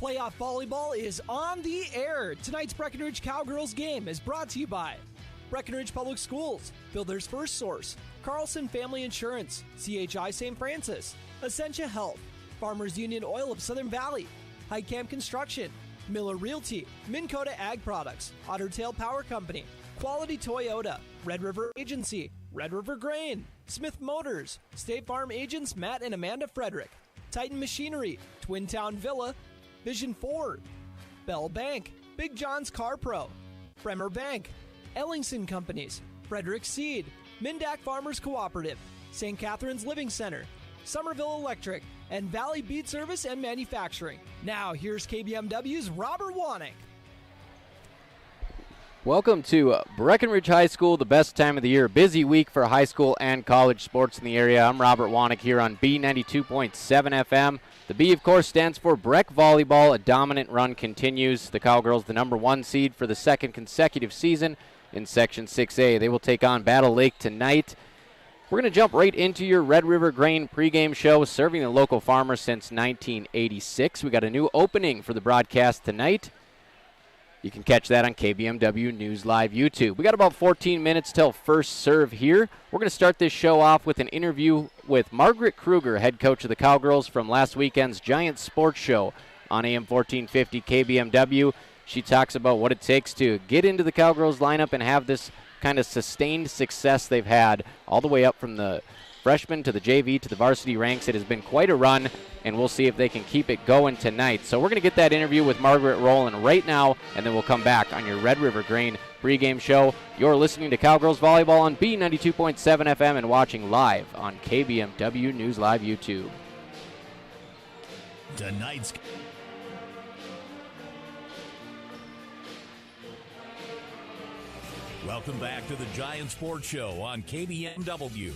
Playoff volleyball is on the air. Tonight's Breckenridge Cowgirls game is brought to you by Breckenridge Public Schools, Builder's First Source, Carlson Family Insurance, CHI St. Francis, Essentia Health, Farmers Union Oil of Southern Valley, Highcamp Construction, Miller Realty, Minn Kota Ag Products, Otter Tail Power Company, Quality Toyota, Red River Agency, Red River Grain, Smith Motors, State Farm agents Matt and Amanda Frederick, Titan Machinery, Twin Town Villa, Vision Ford, Bell Bank, Big John's Car Pro, Bremer Bank, Ellingson Companies, Frederick Seed, Mindak Farmers Cooperative, St. Catherine's Living Center, Somerville Electric, and Valley Bead Service and Manufacturing. Now, here's KBMW's Robert Wanek. Welcome to Breckenridge High School, the best time of the year. Busy week for high school and college sports in the area. I'm Robert Wanek here on B92.7 FM. The B, of course, stands for Breck Volleyball. A dominant run continues. The Cowgirls, the number 1 seed for the second consecutive season in Section 6A. They will take on Battle Lake tonight. We're going to jump right into your Red River Grain pregame show, serving the local farmers since 1986. We got a new opening for the broadcast tonight. You can catch that on KBMW News Live YouTube. We got about 14 minutes till first serve here. We're going to start this show off with an interview with Margaret Kruger, head coach of the Cowgirls from last weekend's Giant Sports Show on AM 1450 KBMW. She talks about what it takes to get into the Cowgirls lineup and have this kind of sustained success they've had all the way up from the freshman to the JV to the varsity ranks. It has been quite a run, and we'll see if they can keep it going tonight. So we're going to get that interview with Margaret rolling right now, and then we'll come back on your Red River Grain pregame show. You're listening to Cowgirls Volleyball on B92.7 FM and watching live on KBMW News Live YouTube. Tonight's Welcome back to the Giant Sports Show on KBMW.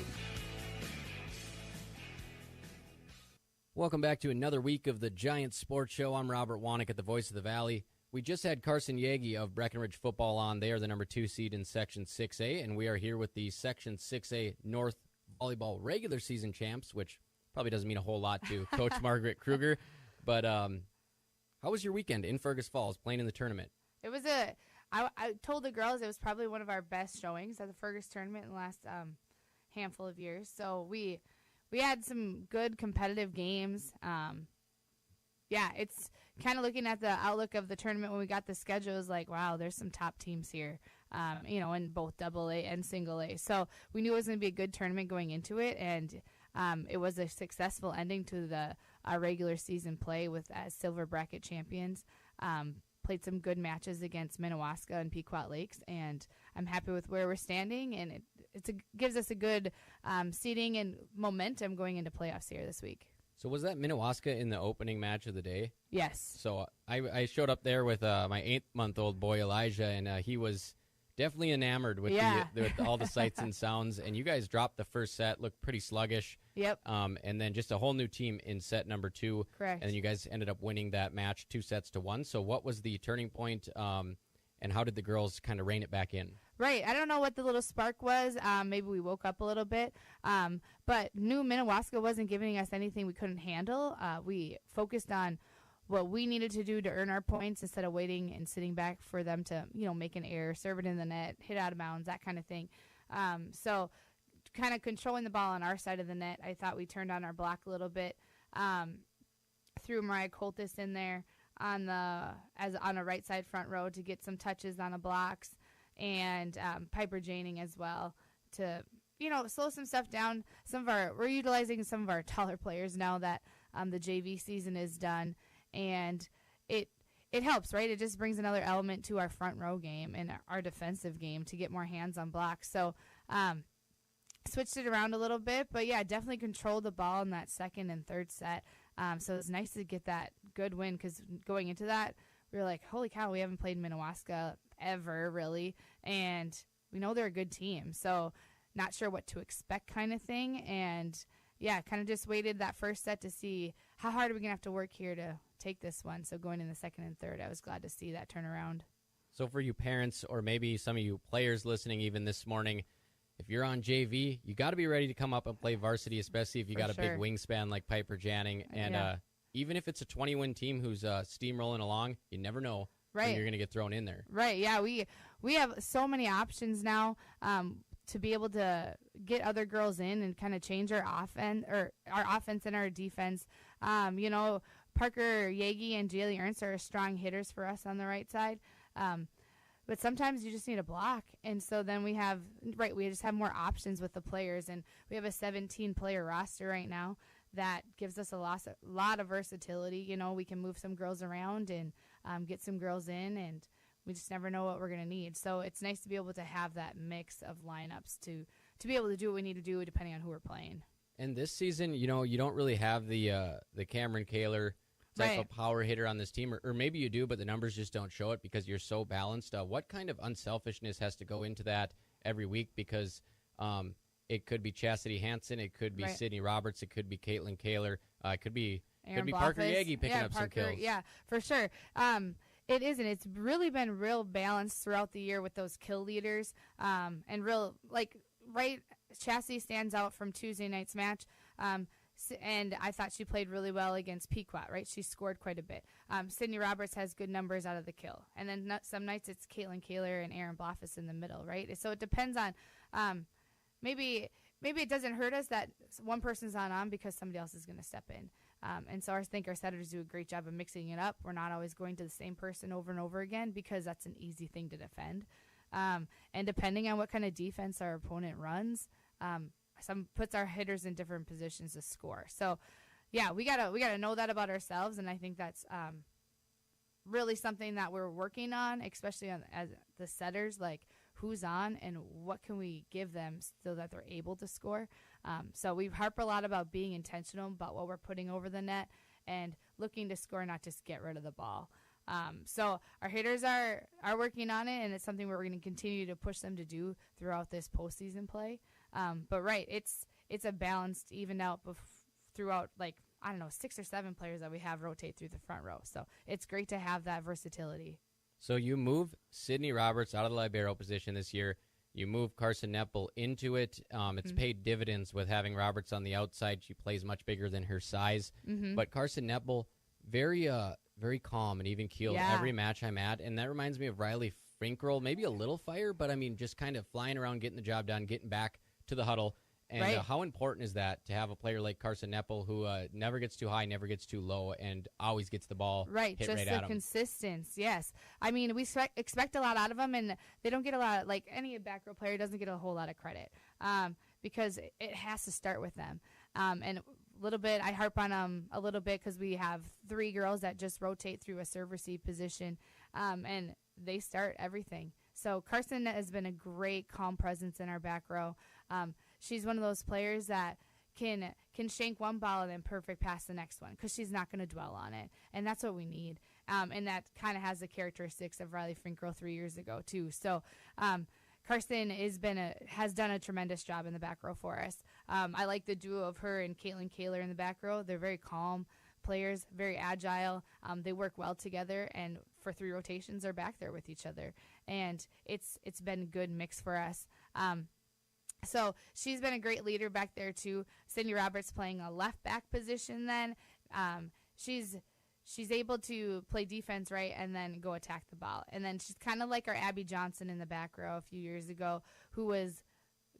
Welcome back to another week of the Giant Sports Show. I'm Robert Wanek at the Voice of the Valley. We just had Carson Yagi of Breckenridge Football on. They are the number 2 seed in Section 6A, and we are here with the Section 6A North Volleyball regular season champs, which probably doesn't mean a whole lot to Coach Margaret Kruger. But how was your weekend in Fergus Falls playing in the tournament? It was I told the girls it was probably one of our best showings at the Fergus tournament in the last handful of years. So we had some good competitive games. It's kind of looking at the outlook of the tournament when we got the schedule. It was like, wow, there's some top teams here, in both AA and single A. So we knew it was going to be a good tournament going into it, and it was a successful ending to our regular season play with silver bracket champions. Played some good matches against Minnewaska and Pequot Lakes, and I'm happy with where we're standing, and it gives us a good seeding and momentum going into playoffs here this week. So was that Minnewaska in the opening match of the day? Yes. So I showed up there with my 8-month-old boy Elijah, and he was definitely enamored with, with all the sights and sounds, and you guys dropped the first set, looked pretty sluggish. Yep. And then just a whole new team in set number 2. Correct. And then you guys ended up winning that match 2-1. So what was the turning point, and how did the girls kind of rein it back in? Right. I don't know what the little spark was. Maybe we woke up a little bit. But knew Minnewaska wasn't giving us anything we couldn't handle. We focused on what we needed to do to earn our points instead of waiting and sitting back for them to, make an error, serve it in the net, hit out of bounds, that kind of thing. So kind of controlling the ball on our side of the net. I thought we turned on our block a little bit. Threw Mariah Coltis in there on a right side front row to get some touches on the blocks, and Piper Janing as well to slow some stuff down. We're utilizing some of our taller players now that the JV season is done, and it helps, right? It just brings another element to our front row game and our defensive game to get more hands on blocks. So switched it around a little bit, but yeah, definitely controlled the ball in that second and third set. So it's nice to get that good win, because going into that, we were like, holy cow, we haven't played Minnewaska ever, really, and we know they're a good team. So not sure what to expect kind of thing, and yeah, kind of just waited that first set to see how hard are we going to have to work here to take this one. So going in the second and third, I was glad to see that turnaround. So for you parents, or maybe some of you players listening even this morning, if you're on JV, you got to be ready to come up and play varsity, especially if you got a big wingspan like Piper Janning. And even if it's a 20-win team who's steamrolling along, you never know when you're going to get thrown in there. Right, yeah. We have so many options now to be able to get other girls in and kind of change our offense and our defense. Parker Yagi and Jaylee Ernst are strong hitters for us on the right side. But sometimes you just need a block. And so then we just have more options with the players. And we have a 17-player roster right now that gives us a lot of versatility. We can move some girls around and get some girls in, and we just never know what we're going to need. So it's nice to be able to have that mix of lineups to be able to do what we need to do depending on who we're playing. And this season, you don't really have the Cameron Kaler type of power hitter on this team, or maybe you do, but the numbers just don't show it because you're so balanced. What kind of unselfishness has to go into that every week? Because it could be Chastity Hansen, it could be Sydney Roberts, it could be Caitlin Kaler, it could be Parker Yagi picking up some kills. Yeah, for sure. It isn't. It's really been real balanced throughout the year with those kill leaders, and Chastity stands out from Tuesday night's match. And I thought she played really well against Pequot, right? She scored quite a bit. Sydney Roberts has good numbers out of the kill. And then some nights it's Caitlin Kaler and Erin Bloffus in the middle, right? So it depends on maybe it doesn't hurt us that one person's not on because somebody else is going to step in. And so I think our setters do a great job of mixing it up. We're not always going to the same person over and over again because that's an easy thing to defend. And depending on what kind of defense our opponent runs, some puts our hitters in different positions to score. So, yeah, we gotta know that about ourselves, and I think that's really something that we're working on, especially as the setters, like who's on and what can we give them so that they're able to score. So we harp a lot about being intentional about what we're putting over the net and looking to score, not just get rid of the ball. So our hitters are working on it, and it's something we're going to continue to push them to do throughout this postseason play. But it's a balanced, even out throughout, 6 or 7 players that we have rotate through the front row. So it's great to have that versatility. So you move Sydney Roberts out of the libero position this year. You move Carson Nepple into it. It's paid dividends with having Roberts on the outside. She plays much bigger than her size. Mm-hmm. But Carson Nepple, very calm and even keeled every match I'm at. And that reminds me of Riley Finkrell, maybe a little fire, but just kind of flying around, getting the job done, getting back to the huddle. And how important is that to have a player like Carson Nepple who never gets too high, never gets too low, and always gets the ball hit just right at him? The consistency, yes. We expect a lot out of them, and they don't get a lot, any back row player doesn't get a whole lot of credit because it has to start with them. And a little bit, I harp on them a little bit because we have 3 girls that just rotate through a serve receive position, and they start everything. So Carson has been a great calm presence in our back row. She's one of those players that can shank one ball and then perfect pass the next one because she's not going to dwell on it, and that's what we need. And that kind of has the characteristics of Riley Finkrell 3 years ago too. So Carson has done a tremendous job in the back row for us. I like the duo of her and Caitlin Kaler in the back row. They're very calm players, very agile. They work well together, and for 3 rotations are back there with each other, and it's been a good mix for us. So she's been a great leader back there too. Sydney Roberts playing a left back position. Then she's able to play defense and then go attack the ball. And then she's kind of like our Abby Johnson in the back row a few years ago, who was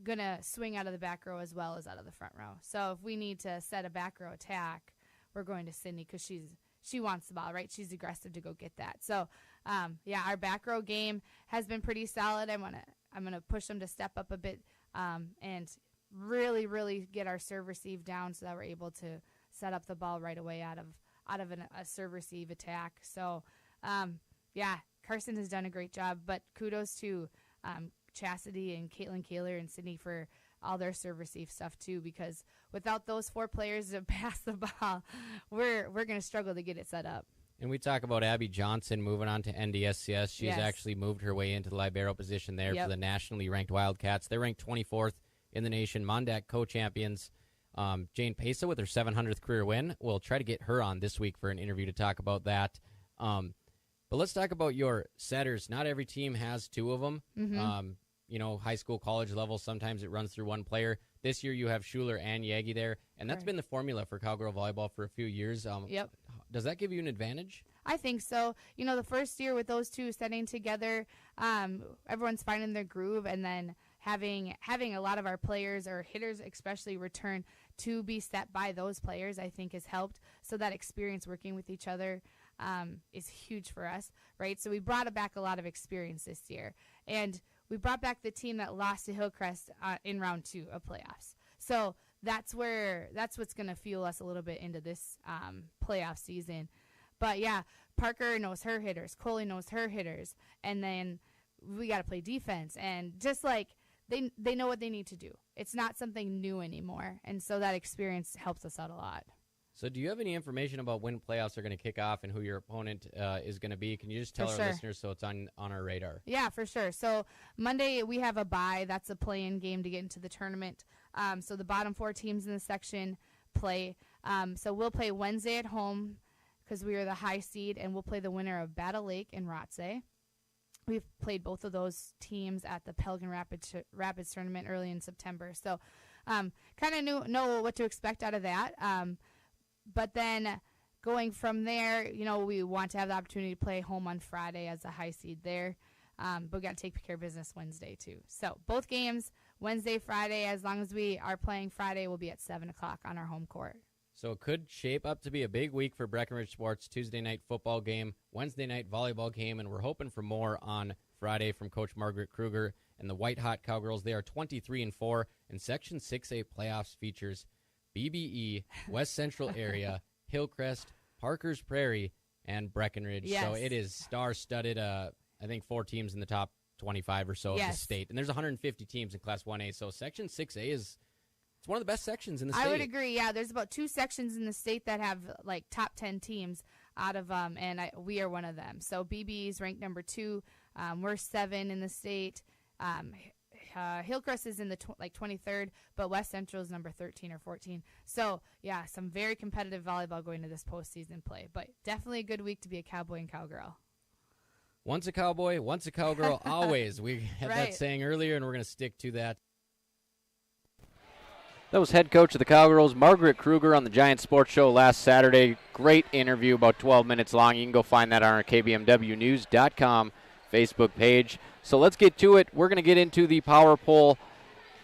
gonna swing out of the back row as well as out of the front row. So if we need to set a back row attack, we're going to Sydney because she wants the ball, right? She's aggressive to go get that. So our back row game has been pretty solid. I'm gonna push them to step up a bit. And really, really get our serve receive down so that we're able to set up the ball right away out of a serve receive attack. So, Carson has done a great job, but kudos to Chastity and Caitlin Kaler and Sydney for all their serve receive stuff too, because without those 4 players to pass the ball, we're going to struggle to get it set up. And we talk about Abby Johnson moving on to NDSCS. She's actually moved her way into the libero position there for the nationally ranked Wildcats. They're ranked 24th in the nation. Mondac co-champions. Jane Pesa with her 700th career win. We'll try to get her on this week for an interview to talk about that. But let's talk about your setters. Not every team has 2 of them. Mm-hmm. High school, college level, sometimes it runs through one player. This year you have Schuler and Yagi there, and that's been the formula for Cowgirl Volleyball for a few years. Does that give you an advantage? I think so. The first year with those two setting together, everyone's finding their groove, and then having a lot of our players or hitters especially return to be set by those players, I think has helped. So that experience working with each other is huge for us, right? So we brought back a lot of experience this year, and we brought back the team that lost to Hillcrest in round 2 of playoffs. So that's what's going to fuel us a little bit into this playoff season. But yeah, Parker knows her hitters, Coley knows her hitters, and then we got to play defense, and just like they know what they need to do. It's not something new anymore, and so that experience helps us out a lot. So do you have any information about when playoffs are going to kick off and who your opponent is going to be? Can you just tell our listeners so it's on our radar? Yeah, for sure. So Monday we have a bye. That's a play-in game to get into the tournament. So the bottom 4 teams in the section play. So we'll play Wednesday at home because we are the high seed, and we'll play the winner of Battle Lake and Rothsay. We've played both of those teams at the Pelican Rapids tournament early in September. So kind of know what to expect out of that. But then going from there, we want to have the opportunity to play home on Friday as a high seed there. But we got to take care of business Wednesday too. So both games, Wednesday, Friday, as long as we are playing Friday, will be at 7 o'clock on our home court. So it could shape up to be a big week for Breckenridge sports. Tuesday night football game, Wednesday night volleyball game, and we're hoping for more on Friday from Coach Margaret Kruger and the White Hot Cowgirls. They are 23-4, and Section 6A playoffs features BBE, West Central area, Hillcrest, Parker's Prairie, and Breckenridge. Yes. So it is star-studded. I think 4 teams in the top 25 or so of the state. And there's 150 teams in Class 1A. So Section 6A is it's one of the best sections in the state. I would agree. Yeah, there's about 2 sections in the state that have like top 10 teams out of them, and we are one of them. So BBE is ranked number 2. We're 7 in the state. Hillcrest is in the 23rd, but West Central is number 13 or 14. So, yeah, some very competitive volleyball going to this postseason play, but definitely a good week to be a Cowboy and Cowgirl. Once a Cowboy, once a Cowgirl, always. We had that saying earlier, and we're going to stick to that. That was head coach of the Cowgirls, Margaret Kruger, on the Giant Sports Show last Saturday. Great interview, about 12 minutes long. You can go find that on our KBMWnews.com Facebook page. So let's get to it. We're going to get into the power poll.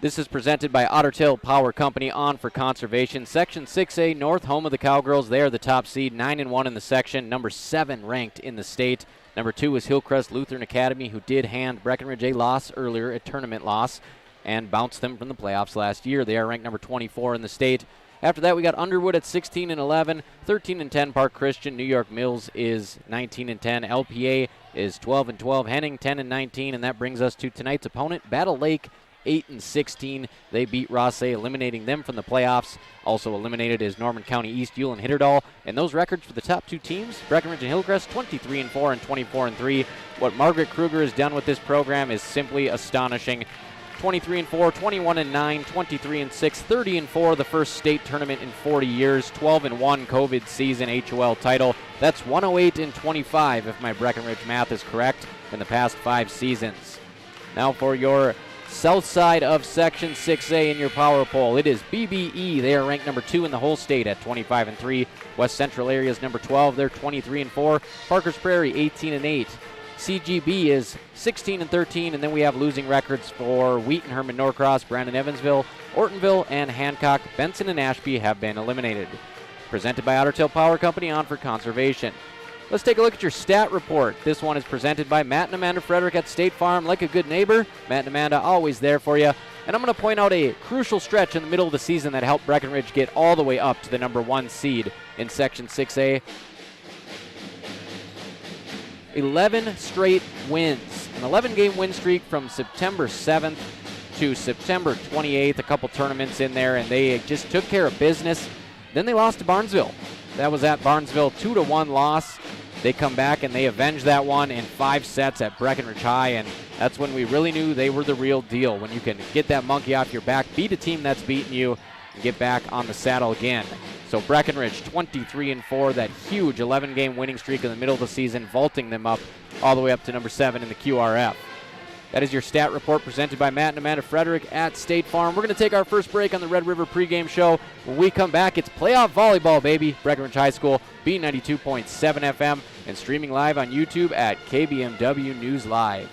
This is presented by Otter Tail Power Company, on for conservation. Section 6A, North, home of the Cowgirls. They are the top seed, 9-1 in the section, number 7 ranked in the state. Number 2 is Hillcrest Lutheran Academy, who did hand Breckenridge a loss earlier, a tournament loss, and bounced them from the playoffs last year. They are ranked number 24 in the state. After that, we got Underwood at 16-11, 13-10 Park Christian. New York Mills is 19-10. LPA is 12-12. Henning 10-19, and that brings us to tonight's opponent, Battle Lake, 8-16. They beat Rothsay, eliminating them from the playoffs. Also eliminated is Norman County East, Yule, and Hitterdal. And those records for the top 2 teams, Breckenridge and Hillcrest, 23-4 and 24-3. What Margaret Kruger has done with this program is simply astonishing. 23-4, 21-9, 23-6, 30-4, the first state tournament in 40 years, 12-1 COVID season HOL title. That's 108-25 if my Breckenridge math is correct in the past 5 seasons. Now for your south side of Section 6A in your power poll, it is BBE. They are ranked number 2 in the whole state at 25-3. West Central area is number 12. They're 23-4. Parker's Prairie 18-8. CGB is 16-13, and then we have losing records for Wheaton, Herman, Norcross, Brandon, Evansville, Ortonville, and Hancock. Benson and Ashby have been eliminated. Presented by Otter Tail Power Company, on for conservation. Let's take a look at your stat report. This one is presented by Matt and Amanda Frederick at State Farm. Like a good neighbor, Matt and Amanda always there for you. And I'm going to point out a crucial stretch in the middle of the season that helped Breckenridge get all the way up to the number 1 seed in Section 6A. 11 straight wins. An 11-game win streak from September 7th to September 28th. A couple tournaments in there, and they just took care of business. Then they lost to Barnesville. That was at Barnesville, 2-1 loss. They come back, and they avenged that one in 5 sets at Breckenridge High, and that's when we really knew they were the real deal, when you can get that monkey off your back, beat a team that's beaten you, and get back on the saddle again. So Breckenridge 23-4, that huge 11-game winning streak in the middle of the season, vaulting them up all the way up to number 7 in the QRF. That is your stat report presented by Matt and Amanda Frederick at State Farm. We're going to take our first break on the Red River pregame show. When we come back, it's playoff volleyball, baby. Breckenridge High School, B92.7 FM, and streaming live on YouTube at KBMW News Live.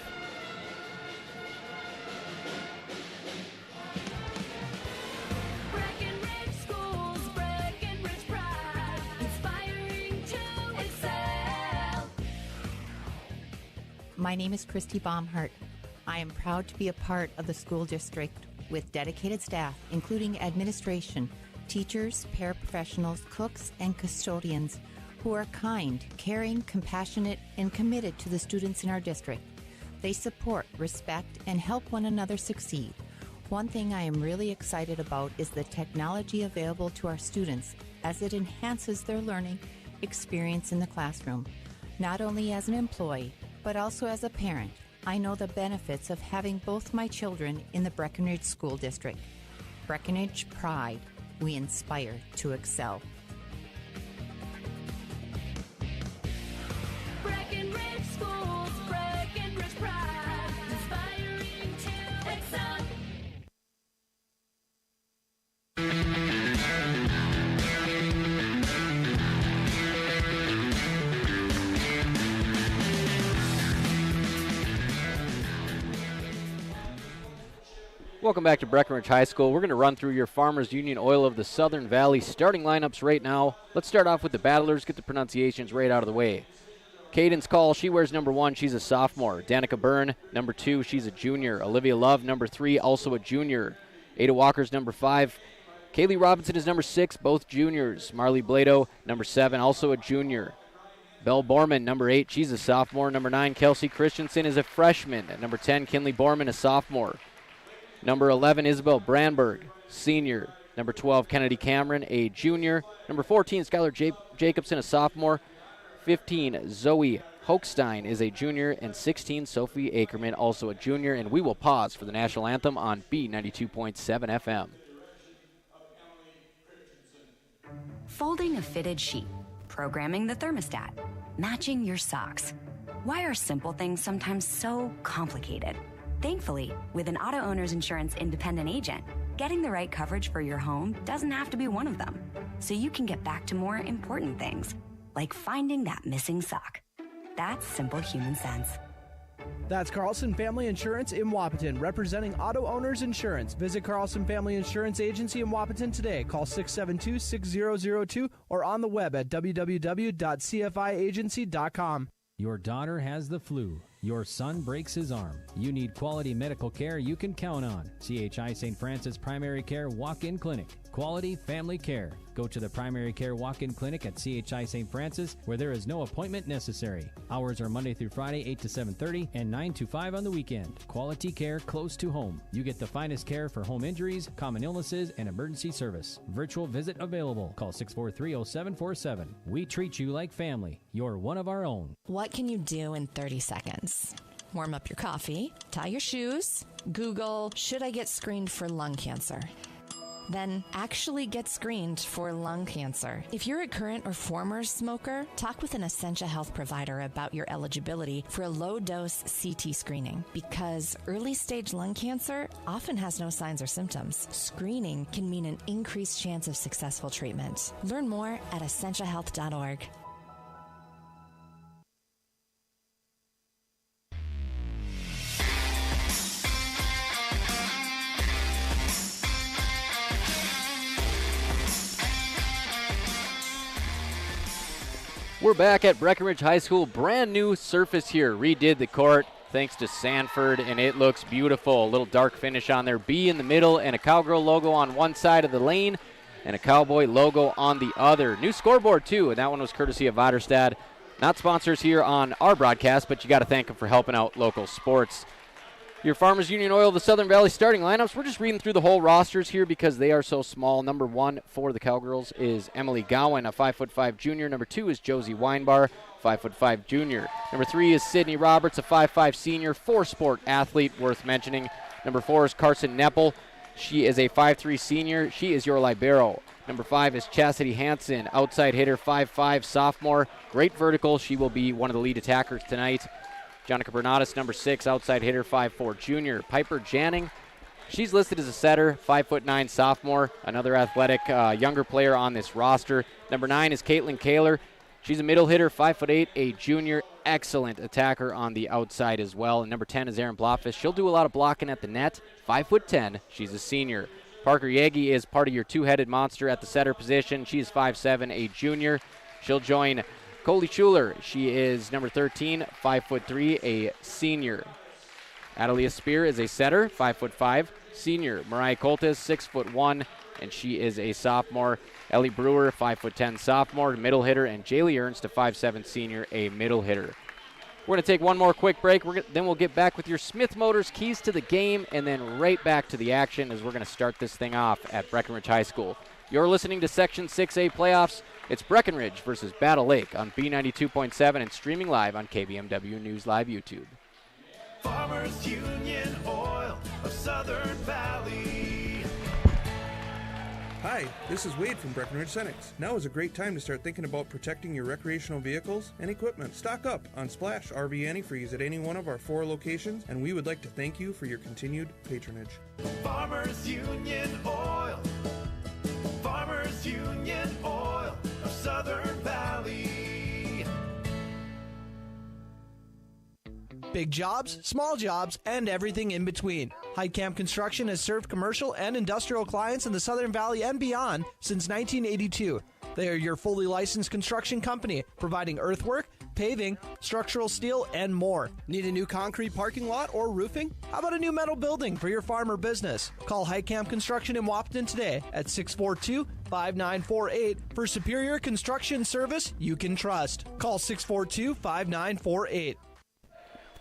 My name is Christy Baumhart. I am proud to be a part of the school district with dedicated staff, including administration, teachers, paraprofessionals, cooks, and custodians who are kind, caring, compassionate, and committed to the students in our district. They support, respect, and help one another succeed. One thing I am really excited about is the technology available to our students as it enhances their learning experience in the classroom, not only as an employee, but also as a parent. I know the benefits of having both my children in the Breckenridge School District. Breckenridge Pride. We inspire to excel. Breckenridge Schools, Breckenridge Pride, inspiring to excel. Welcome back to Breckenridge High School. We're going to run through your Farmers Union Oil of the Southern Valley starting lineups right now. Let's start off with the battlers, get the pronunciations right out of the way. Cadence Call, she wears number 1, she's a sophomore. Danica Byrne, number 2, she's a junior. Olivia Love, number 3, also a junior. Ada Walker's number 5. Kaylee Robinson is number 6, both juniors. Marley Blado, number 7, also a junior. Belle Borman, number 8, she's a sophomore. Number 9, Kelsey Christensen is a freshman. At number 10, Kinley Borman, a sophomore. Number 11, Isabel Brandberg, senior. Number 12, Kennedy Cameron, a junior. Number 14, Skylar Jacobson, a sophomore. 15, Zoe Hochstein is a junior. And 16, Sophie Ackerman, also a junior. And we will pause for the national anthem on B92.7 FM. Folding a fitted sheet, programming the thermostat, matching your socks. Why are simple things sometimes so complicated? Thankfully, with an auto owner's insurance independent agent, getting the right coverage for your home doesn't have to be one of them. So you can get back to more important things, like finding that missing sock. That's simple human sense. That's Carlson Family Insurance in Wapaton, representing auto owners insurance. Visit Carlson Family Insurance Agency in Wapaton today. Call 672-6002 or on the web at www.cfiagency.com. Your daughter has the flu. Your son breaks his arm. You need quality medical care you can count on. CHI St. Francis Primary Care Walk-In Clinic. Quality family care. Go to the Primary Care Walk-In Clinic at CHI St. Francis, where there is no appointment necessary. Hours are Monday through Friday, 8 to 7:30 and 9 to 5 on the weekend. Quality care close to home. You get the finest care for home injuries, common illnesses, and emergency service. Virtual visit available. Call 643-0747. We treat you like family. You're one of our own. What can you do in 30 seconds? Warm up your coffee, tie your shoes, Google, should I get screened for lung cancer? Then actually get screened for lung cancer. If you're a current or former smoker, talk with an Essentia Health provider about your eligibility for a low-dose CT screening, because early-stage lung cancer often has no signs or symptoms. Screening can mean an increased chance of successful treatment. Learn more at essentiahealth.org. We're back at Breckenridge High School. Brand new surface here. Redid the court thanks to Sanford, and it looks beautiful. A little dark finish on there. B in the middle and a Cowgirl logo on one side of the lane and a Cowboy logo on the other. New scoreboard, too, and that one was courtesy of Vaderstad. Not sponsors here on our broadcast, but you got to thank them for helping out local sports. Your Farmers Union Oil of the Southern Valley starting lineups. We're just reading through the whole rosters here because they are so small. Number 1 for the Cowgirls is Emily Gowan, a 5'5" junior. Number 2 is Josie Weinbar, 5'5" junior. Number 3 is Sydney Roberts, a 5'5" senior, 4-sport athlete worth mentioning. Number 4 is Carson Neppel. She is a 5'3" senior. She is your libero. Number 5 is Chastity Hansen, outside hitter, 5'5", sophomore. Great vertical. She will be one of the lead attackers tonight. Jonica Bernatis, number 6, outside hitter, 5'4", junior. Piper Janning, she's listed as a setter, 5'9", sophomore, another athletic younger player on this roster. Number 9 is Caitlin Kaler. She's a middle hitter, 5'8", a junior, excellent attacker on the outside as well. And number 10 is Erin Bloffish. She'll do a lot of blocking at the net, 5'10", she's a senior. Parker Yagi is part of your two-headed monster at the setter position. She is 5'7", a junior. She'll join Coley Schuler. She is number 13, 5'3", a senior. Adelia Spear is a setter, 5'5", senior. Mariah Coltis, 6'1", and she is a sophomore. Ellie Brewer, 5'10", sophomore, middle hitter, and Jaylee Ernst, a 5'7", senior, a middle hitter. We're going to take one more quick break. Then we'll get back with your Smith Motors keys to the game, and then right back to the action as we're going to start this thing off at Breckenridge High School. You're listening to Section 6A Playoffs. It's Breckenridge versus Battle Lake on B92.7 and streaming live on KBMW News Live YouTube. Farmers Union Oil of Southern Valley. Hi, this is Wade from Breckenridge Cenex. Now is a great time to start thinking about protecting your recreational vehicles and equipment. Stock up on Splash RV Antifreeze at any one of our 4 locations, and we would like to thank you for your continued patronage. Farmers Union Oil. Farmers Union Oil of Southern Valley. Big jobs, small jobs, and everything in between. Heitkamp Construction has served commercial and industrial clients in the Southern Valley and beyond since 1982. They are your fully licensed construction company, providing earthwork, paving, structural steel, and more. Need a new concrete parking lot or roofing? How about a new metal building for your farm or business? Call Heitkamp Construction in Wapton today at 642-5948 for superior construction service you can trust. Call 642-5948.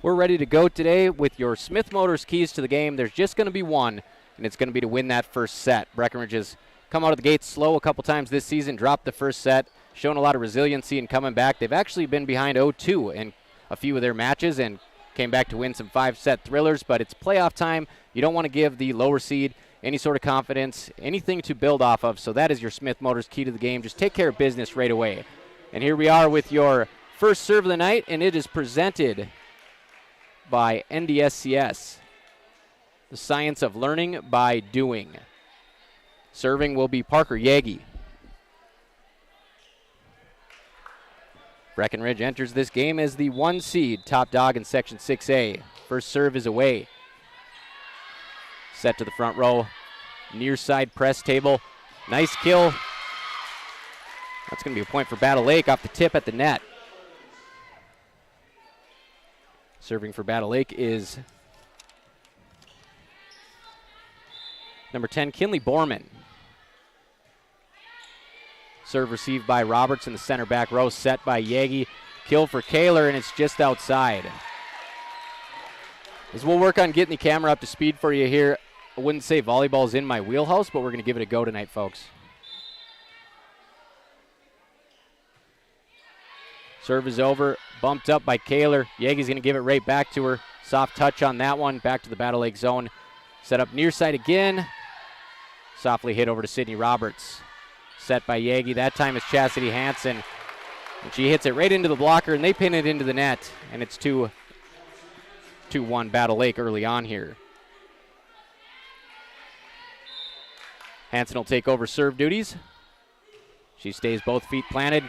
We're ready to go today with your Smith Motors keys to the game. There's just going to be one, and it's going to be to win that first set. Breckenridge has come out of the gates slow a couple times this season, dropped the first set, shown a lot of resiliency in coming back. They've actually been behind 0-2 in a few of their matches and came back to win some 5-set thrillers, but it's playoff time. You don't want to give the lower seed any sort of confidence, anything to build off of, so that is your Smith Motors key to the game. Just take care of business right away. And here we are with your first serve of the night, and it is presented by NDSCS, the science of learning by doing. Serving will be Parker Yagi. Breckenridge enters this game as the 1 seed, top dog in Section 6A. First serve is away. Set to the front row, near side press table. Nice kill. That's going to be a point for Battle Lake off the tip at the net. Serving for Battle Lake is number 10, Kinley Borman. Serve received by Roberts in the center back row, set by Yagi. Kill for Kaler, and it's just outside. As we'll work on getting the camera up to speed for you here, I wouldn't say volleyball's in my wheelhouse, but we're going to give it a go tonight, folks. Serve is over, bumped up by Kaler. Yagi's going to give it right back to her. Soft touch on that one, back to the Battle Lake zone. Set up near side again. Softly hit over to Sydney Roberts. Set by Yagi. That time is Chastity Hansen. And she hits it right into the blocker, and they pin it into the net. And it's 2-1 Battle Lake early on here. Hansen will take over serve duties. She stays both feet planted.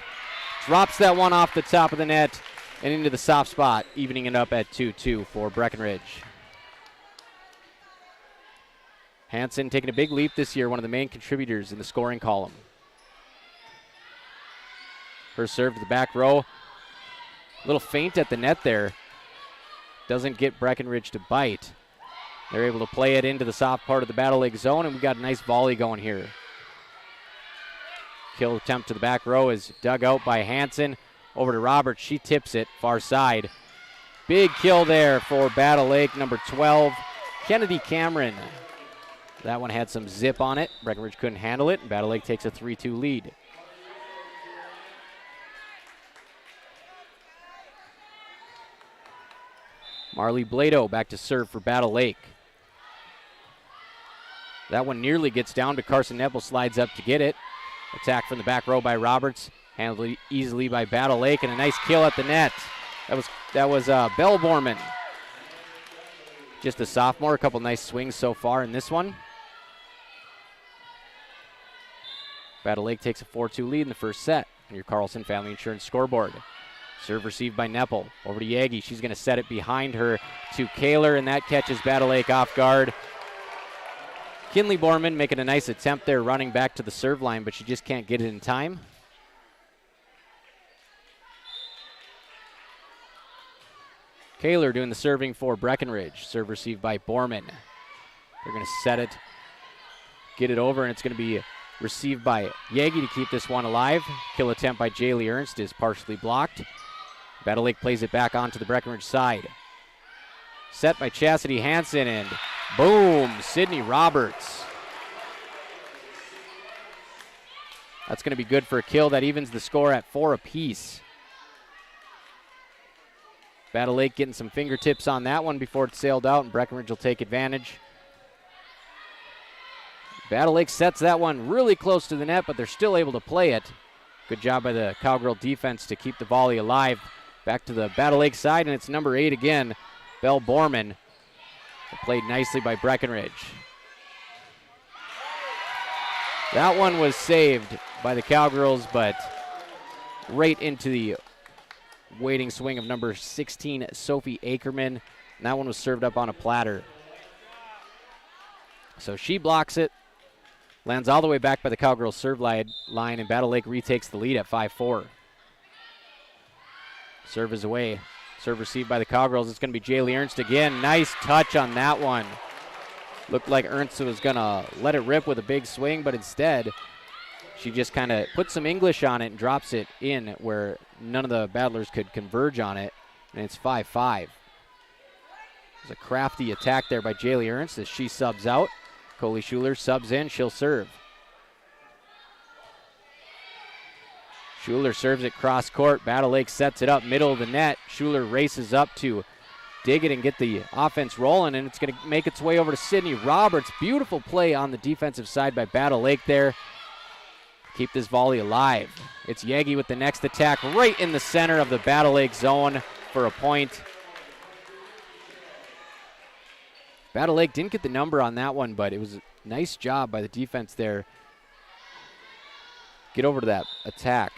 Drops that one off the top of the net and into the soft spot, evening it up at 2-2 for Breckenridge. Hansen taking a big leap this year, one of the main contributors in the scoring column. Her serve to the back row. A little feint at the net there. Doesn't get Breckenridge to bite. They're able to play it into the soft part of the Battle Lake zone, and we got a nice volley going here. Kill attempt to the back row is dug out by Hansen. Over to Roberts. She tips it far side. Big kill there for Battle Lake, number 12, Kennedy Cameron. That one had some zip on it. Breckenridge couldn't handle it, and Battle Lake takes a 3-2 lead. Marley Blado back to serve for Battle Lake. That one nearly gets down, but Carson Nepple slides up to get it. Attack from the back row by Roberts. Handled easily by Battle Lake, and a nice kill at the net. That was Belle Borman. Just a sophomore. A couple nice swings so far in this one. Battle Lake takes a 4-2 lead in the first set on your Carlson Family Insurance scoreboard. Serve received by Neppel. Over to Yagi. She's going to set it behind her to Kaler, and that catches Battle Lake off guard. Kinley Borman making a nice attempt there, running back to the serve line, but she just can't get it in time. Kaler doing the serving for Breckenridge. Serve received by Borman. They're going to set it, get it over, and it's going to be received by Yagi to keep this one alive. Kill attempt by Jaylee Ernst is partially blocked. Battle Lake plays it back onto the Breckenridge side. Set by Chastity Hansen, and boom, Sydney Roberts. That's going to be good for a kill. That evens the score at 4 apiece. Battle Lake getting some fingertips on that one before it sailed out, and Breckenridge will take advantage. Battle Lake sets that one really close to the net, but they're still able to play it. Good job by the Cowgirl defense to keep the volley alive. Back to the Battle Lake side, and it's number 8 again, Belle Borman. Played nicely by Breckenridge. That one was saved by the Cowgirls, but right into the waiting swing of number 16, Sophie Ackerman. And that one was served up on a platter. So she blocks it. Lands all the way back by the Cowgirls serve line, and Battle Lake retakes the lead at 5-4. Serve is away. Serve received by the Cowgirls. It's going to be Jaylee Ernst again. Nice touch on that one. Looked like Ernst was going to let it rip with a big swing, but instead she just kind of puts some English on it and drops it in where none of the battlers could converge on it, and it's 5-5. There's a crafty attack there by Jaylee Ernst as she subs out. Coley Schuler subs in. She'll serve. Schuler serves it cross court. Battle Lake sets it up middle of the net. Schuler races up to dig it and get the offense rolling, and it's going to make its way over to Sydney Roberts. Beautiful play on the defensive side by Battle Lake there. Keep this volley alive. It's Yagi with the next attack right in the center of the Battle Lake zone for a point. Battle Lake didn't get the number on that one, but it was a nice job by the defense there. Get over to that attack.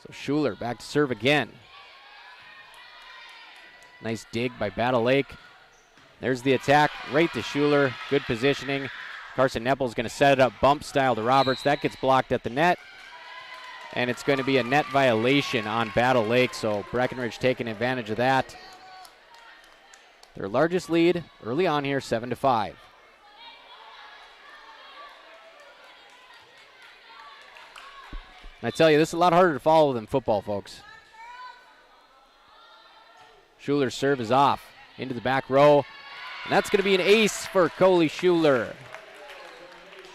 So Schuler back to serve again. Nice dig by Battle Lake. There's the attack right to Schuler. Good positioning. Carson Neppel's going to set it up bump style to Roberts. That gets blocked at the net. And it's going to be a net violation on Battle Lake, so Breckenridge taking advantage of that. Their largest lead early on here, 7-5. And I tell you, this is a lot harder to follow than football, folks. Schuler's serve is off into the back row. And that's going to be an ace for Coley Schuler.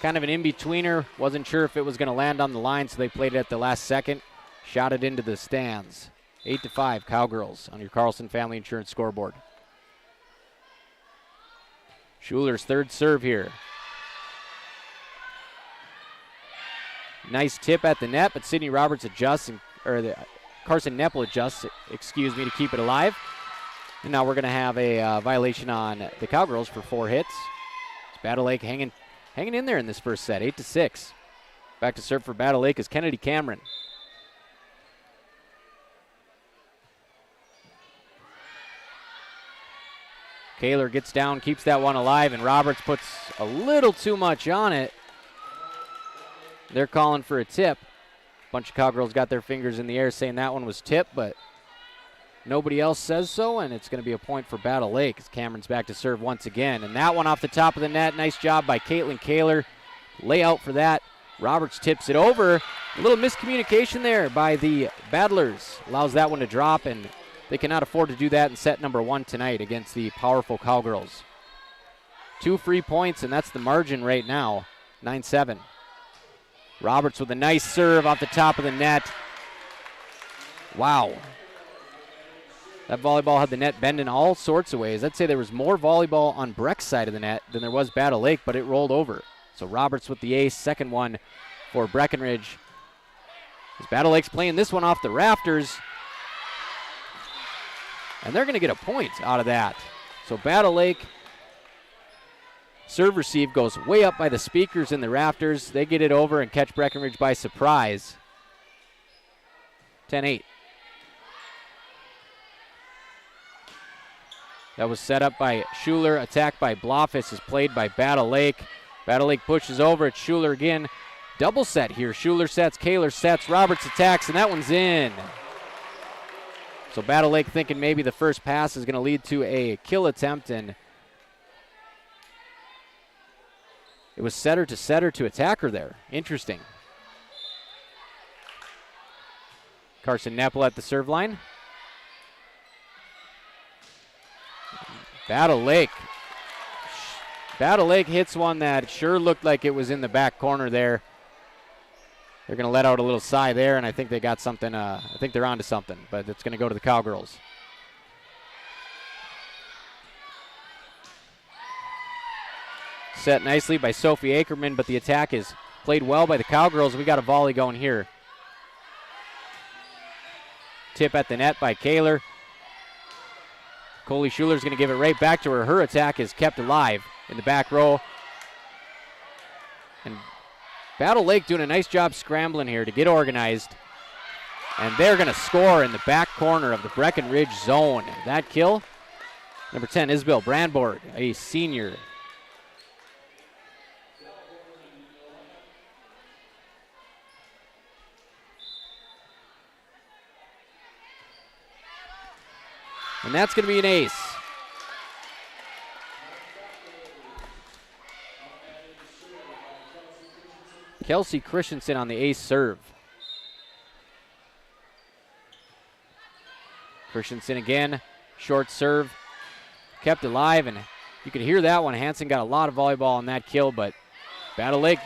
Kind of an in-betweener. Wasn't sure if it was going to land on the line, so they played it at the last second. Shot it into the stands. 8-5, Cowgirls on your Carlson Family Insurance scoreboard. Schuler's third serve here. Nice tip at the net, but Sydney Roberts adjusts, Carson Neppel adjusts, to keep it alive. And now we're going to have a violation on the Cowgirls for 4 hits. It's Battle Lake hanging in there in this first set, 8-6. Back to serve for Battle Lake is Kennedy Cameron. Kaler gets down, keeps that one alive, and Roberts puts a little too much on it. They're calling for a tip. A bunch of Cowgirls got their fingers in the air saying that one was tipped, but nobody else says so, and it's going to be a point for Battle Lake as Cameron's back to serve once again. And that one off the top of the net. Nice job by Caitlin Kaler. Layout for that. Roberts tips it over. A little miscommunication there by the Battlers. Allows that one to drop, and they cannot afford to do that in set number 1 tonight against the powerful Cowgirls. 2 free points, and that's the margin right now, 9-7. Roberts with a nice serve off the top of the net. Wow. That volleyball had the net bending all sorts of ways. I'd say there was more volleyball on Breck's side of the net than there was Battle Lake, but it rolled over. So Roberts with the ace, second one for Breckenridge. As Battle Lake's playing this one off the rafters. And they're going to get a point out of that. So Battle Lake serve receive goes way up by the speakers in the rafters. They get it over and catch Breckenridge by surprise. 10-8. That was set up by Schuler. Attack by Blofis is played by Battle Lake. Battle Lake pushes over. It's Schuler again. Double set here. Schuler sets, Kaler sets, Roberts attacks, and that one's in. So Battle Lake thinking maybe the first pass is going to lead to a kill attempt, and it was setter to attacker there. Interesting. Carson Neppel at the serve line. Battle Lake hits one that sure looked like it was in the back corner there. They're going to let out a little sigh there, and I think they got something. I think they're onto something, but it's going to go to the Cowgirls. Set nicely by Sophie Ackerman, but the attack is played well by the Cowgirls. We got a volley going here. Tip at the net by Kaler. Coley Schuler's going to give it right back to her. Her attack is kept alive in the back row. And Battle Lake doing a nice job scrambling here to get organized. And they're going to score in the back corner of the Breckenridge zone. That kill, number 10, Isabel Brandborg, a senior. And that's going to be an ace. Kelsey Christensen on the ace serve. Christensen again, short serve, kept alive, and you could hear that one. Hansen got a lot of volleyball on that kill, but Battle Lake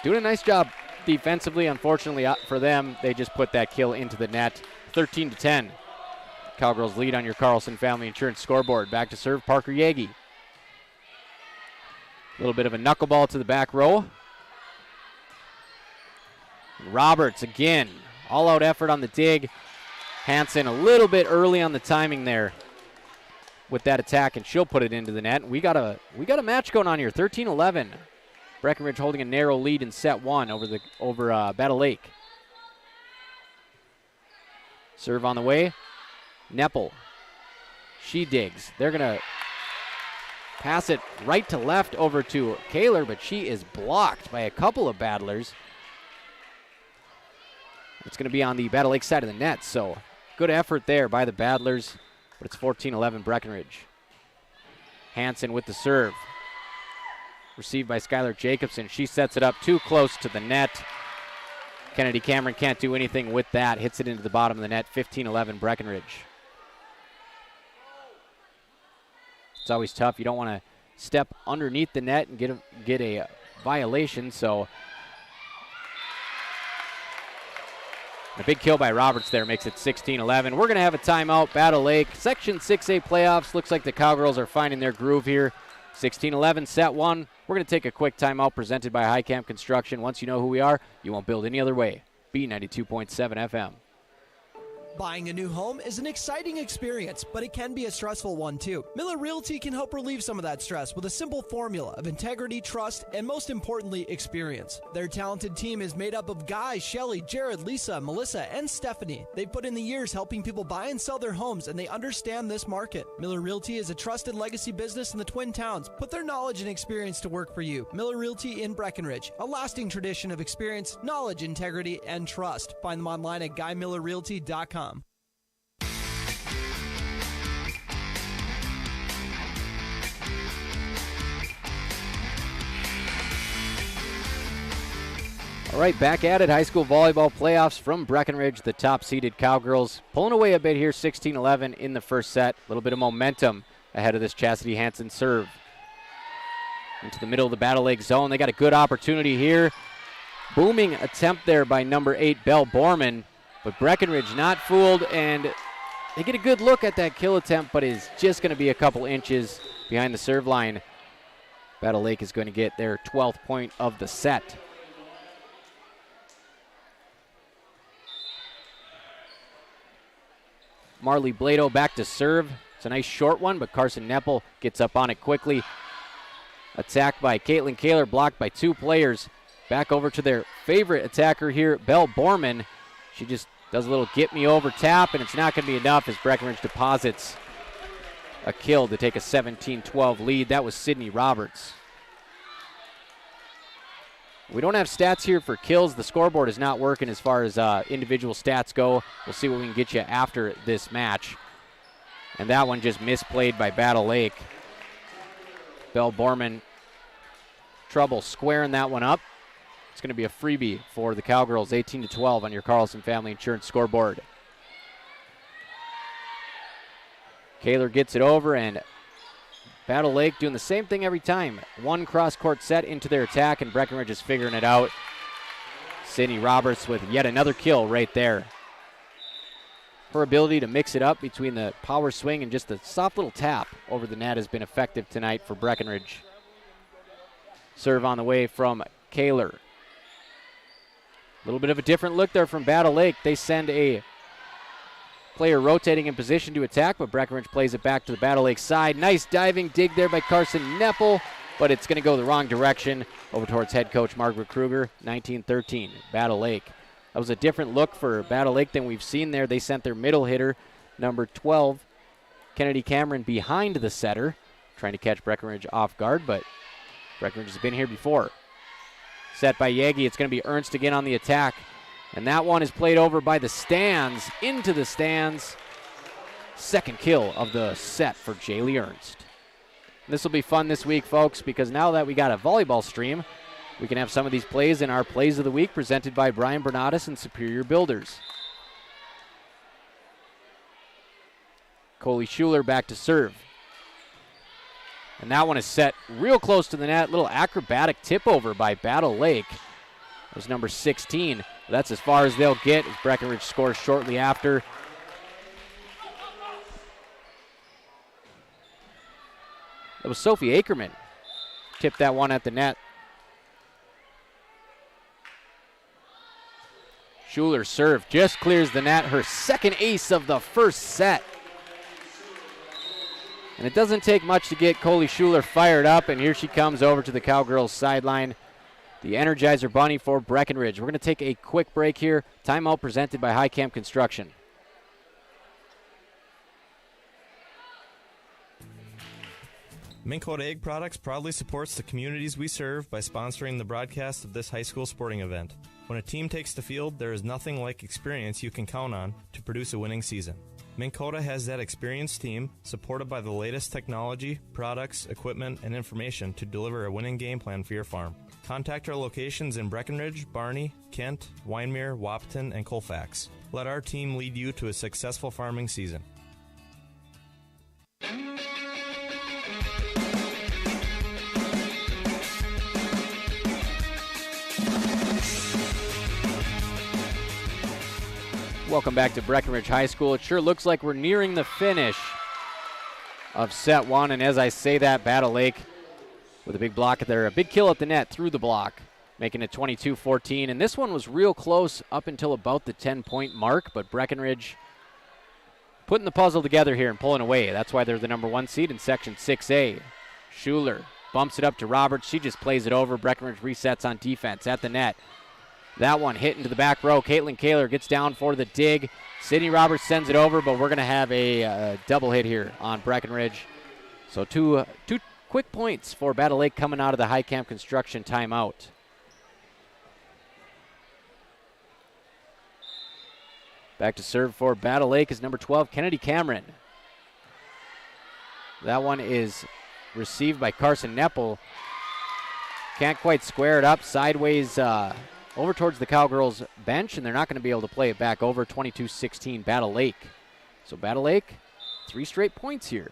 doing a nice job defensively. Unfortunately for them, they just put that kill into the net. 13-10. Cowgirls lead on your Carlson Family Insurance scoreboard. Back to serve, Parker Yagi. A little bit of a knuckleball to the back row. Roberts again, all-out effort on the dig. Hansen a little bit early on the timing there with that attack, and she'll put it into the net. We got a match going on here, 13-11. Breckenridge holding a narrow lead in set one over Battle Lake. Serve on the way. Neppel. She digs. They're going to pass it right to left over to Kaler, but she is blocked by a couple of battlers. It's going to be on the Battle Lake side of the net, so good effort there by the battlers, but it's 14-11 Breckenridge. Hansen with the serve. Received by Skylar Jacobson. She sets it up too close to the net. Kennedy Cameron can't do anything with that. Hits it into the bottom of the net. 15-11 Breckenridge. It's always tough. You don't want to step underneath the net and get a violation, so a big kill by Roberts there makes it 16-11. We're going to have a timeout. Battle Lake, Section 6A playoffs. Looks like the Cowgirls are finding their groove here. 16-11, set one. We're going to take a quick timeout presented by High Camp Construction. Once you know who we are, you won't build any other way. B92.7 FM. Buying a new home is an exciting experience, but it can be a stressful one too. Miller Realty can help relieve some of that stress with a simple formula of integrity, trust, and most importantly, experience. Their talented team is made up of Guy, Shelly, Jared, Lisa, Melissa, and Stephanie. They've put in the years helping people buy and sell their homes, and they understand this market. Miller Realty is a trusted legacy business in the Twin Towns. Put their knowledge and experience to work for you. Miller Realty in Breckenridge, a lasting tradition of experience, knowledge, integrity, and trust. Find them online at GuyMillerRealty.com. All right, back at it. High school volleyball playoffs from Breckenridge. The top-seeded Cowgirls pulling away a bit here, 16-11 in the first set. A little bit of momentum ahead of this Chastity Hansen serve. Into the middle of the Battle Lake zone. They got a good opportunity here. Booming attempt there by number 8, Belle Borman. But Breckenridge not fooled, and they get a good look at that kill attempt, but is just going to be a couple inches behind the serve line. Battle Lake is going to get their 12th point of the set. Marley Blado back to serve. It's a nice short one, but Carson Neppel gets up on it quickly. Attacked by Caitlin Kaler, blocked by 2 players. Back over to their favorite attacker here, Belle Borman. She just does a little get-me-over tap, and it's not going to be enough as Breckenridge deposits a kill to take a 17-12 lead. That was Sydney Roberts. We don't have stats here for kills. The scoreboard is not working as far as individual stats go. We'll see what we can get you after this match. And that one just misplayed by Battle Lake. Belle Borman, trouble squaring that one up. It's going to be a freebie for the Cowgirls, 18-12 on your Carlson Family Insurance scoreboard. Kaler gets it over, and Battle Lake doing the same thing every time. One cross-court set into their attack, and Breckenridge is figuring it out. Sydney Roberts with yet another kill right there. Her ability to mix it up between the power swing and just the soft little tap over the net has been effective tonight for Breckenridge. Serve on the way from Kaler. A little bit of a different look there from Battle Lake. They send a player rotating in position to attack, but Breckenridge plays it back to the Battle Lake side. Nice diving dig there by Carson Neppel, but it's going to go the wrong direction over towards head coach Margaret Kruger. 19-13, Battle Lake. That was a different look for Battle Lake than we've seen there. They sent their middle hitter, number 12, Kennedy Cameron, behind the setter, trying to catch Breckenridge off guard, but Breckenridge has been here before. Set by Yagi. It's going to be Ernst again on the attack. And that one is played over by the stands, into the stands. Second kill of the set for Jaylee Ernst. This will be fun this week, folks, because now that we got a volleyball stream, we can have some of these plays in our Plays of the Week presented by Brian Bernatus and Superior Builders. Coley Schuler back to serve. And that one is set real close to the net. Little acrobatic tip over by Battle Lake. That was number 16. That's as far as they'll get as Breckenridge scores shortly after. That was Sophie Ackerman. Tipped that one at the net. Schuler serve just clears the net. Her second ace of the first set. And it doesn't take much to get Coley Schuler fired up, and here she comes over to the Cowgirls sideline. The Energizer Bunny for Breckenridge. We're going to take a quick break here. Timeout presented by High Camp Construction. Minn Kota Egg Products proudly supports the communities we serve by sponsoring the broadcast of this high school sporting event. When a team takes the field, there is nothing like experience you can count on to produce a winning season. Minn Kota has that experienced team, supported by the latest technology, products, equipment, and information to deliver a winning game plan for your farm. Contact our locations in Breckenridge, Barney, Kent, Wyndmere, Wahpeton, and Colfax. Let our team lead you to a successful farming season. Welcome back to Breckenridge High School. It sure looks like we're nearing the finish of set one, and as I say that, Battle Lake with a big block there, a big kill at the net through the block, making it 22-14, and this one was real close up until about the 10-point mark, but Breckenridge putting the puzzle together here and pulling away. That's why they're the number 1 seed in Section 6A. Schuler bumps it up to Roberts. She just plays it over. Breckenridge resets on defense at the net. That one hit into the back row. Caitlin Kaler gets down for the dig. Sydney Roberts sends it over, but we're going to have a double hit here on Breckenridge. So two quick points for Battle Lake coming out of the High Camp Construction timeout. Back to serve for Battle Lake is number 12, Kennedy Cameron. That one is received by Carson Neppel. Can't quite square it up. Sideways over towards the Cowgirls bench, and they're not going to be able to play it back over. 22-16 Battle Lake. So Battle Lake, 3 straight points here.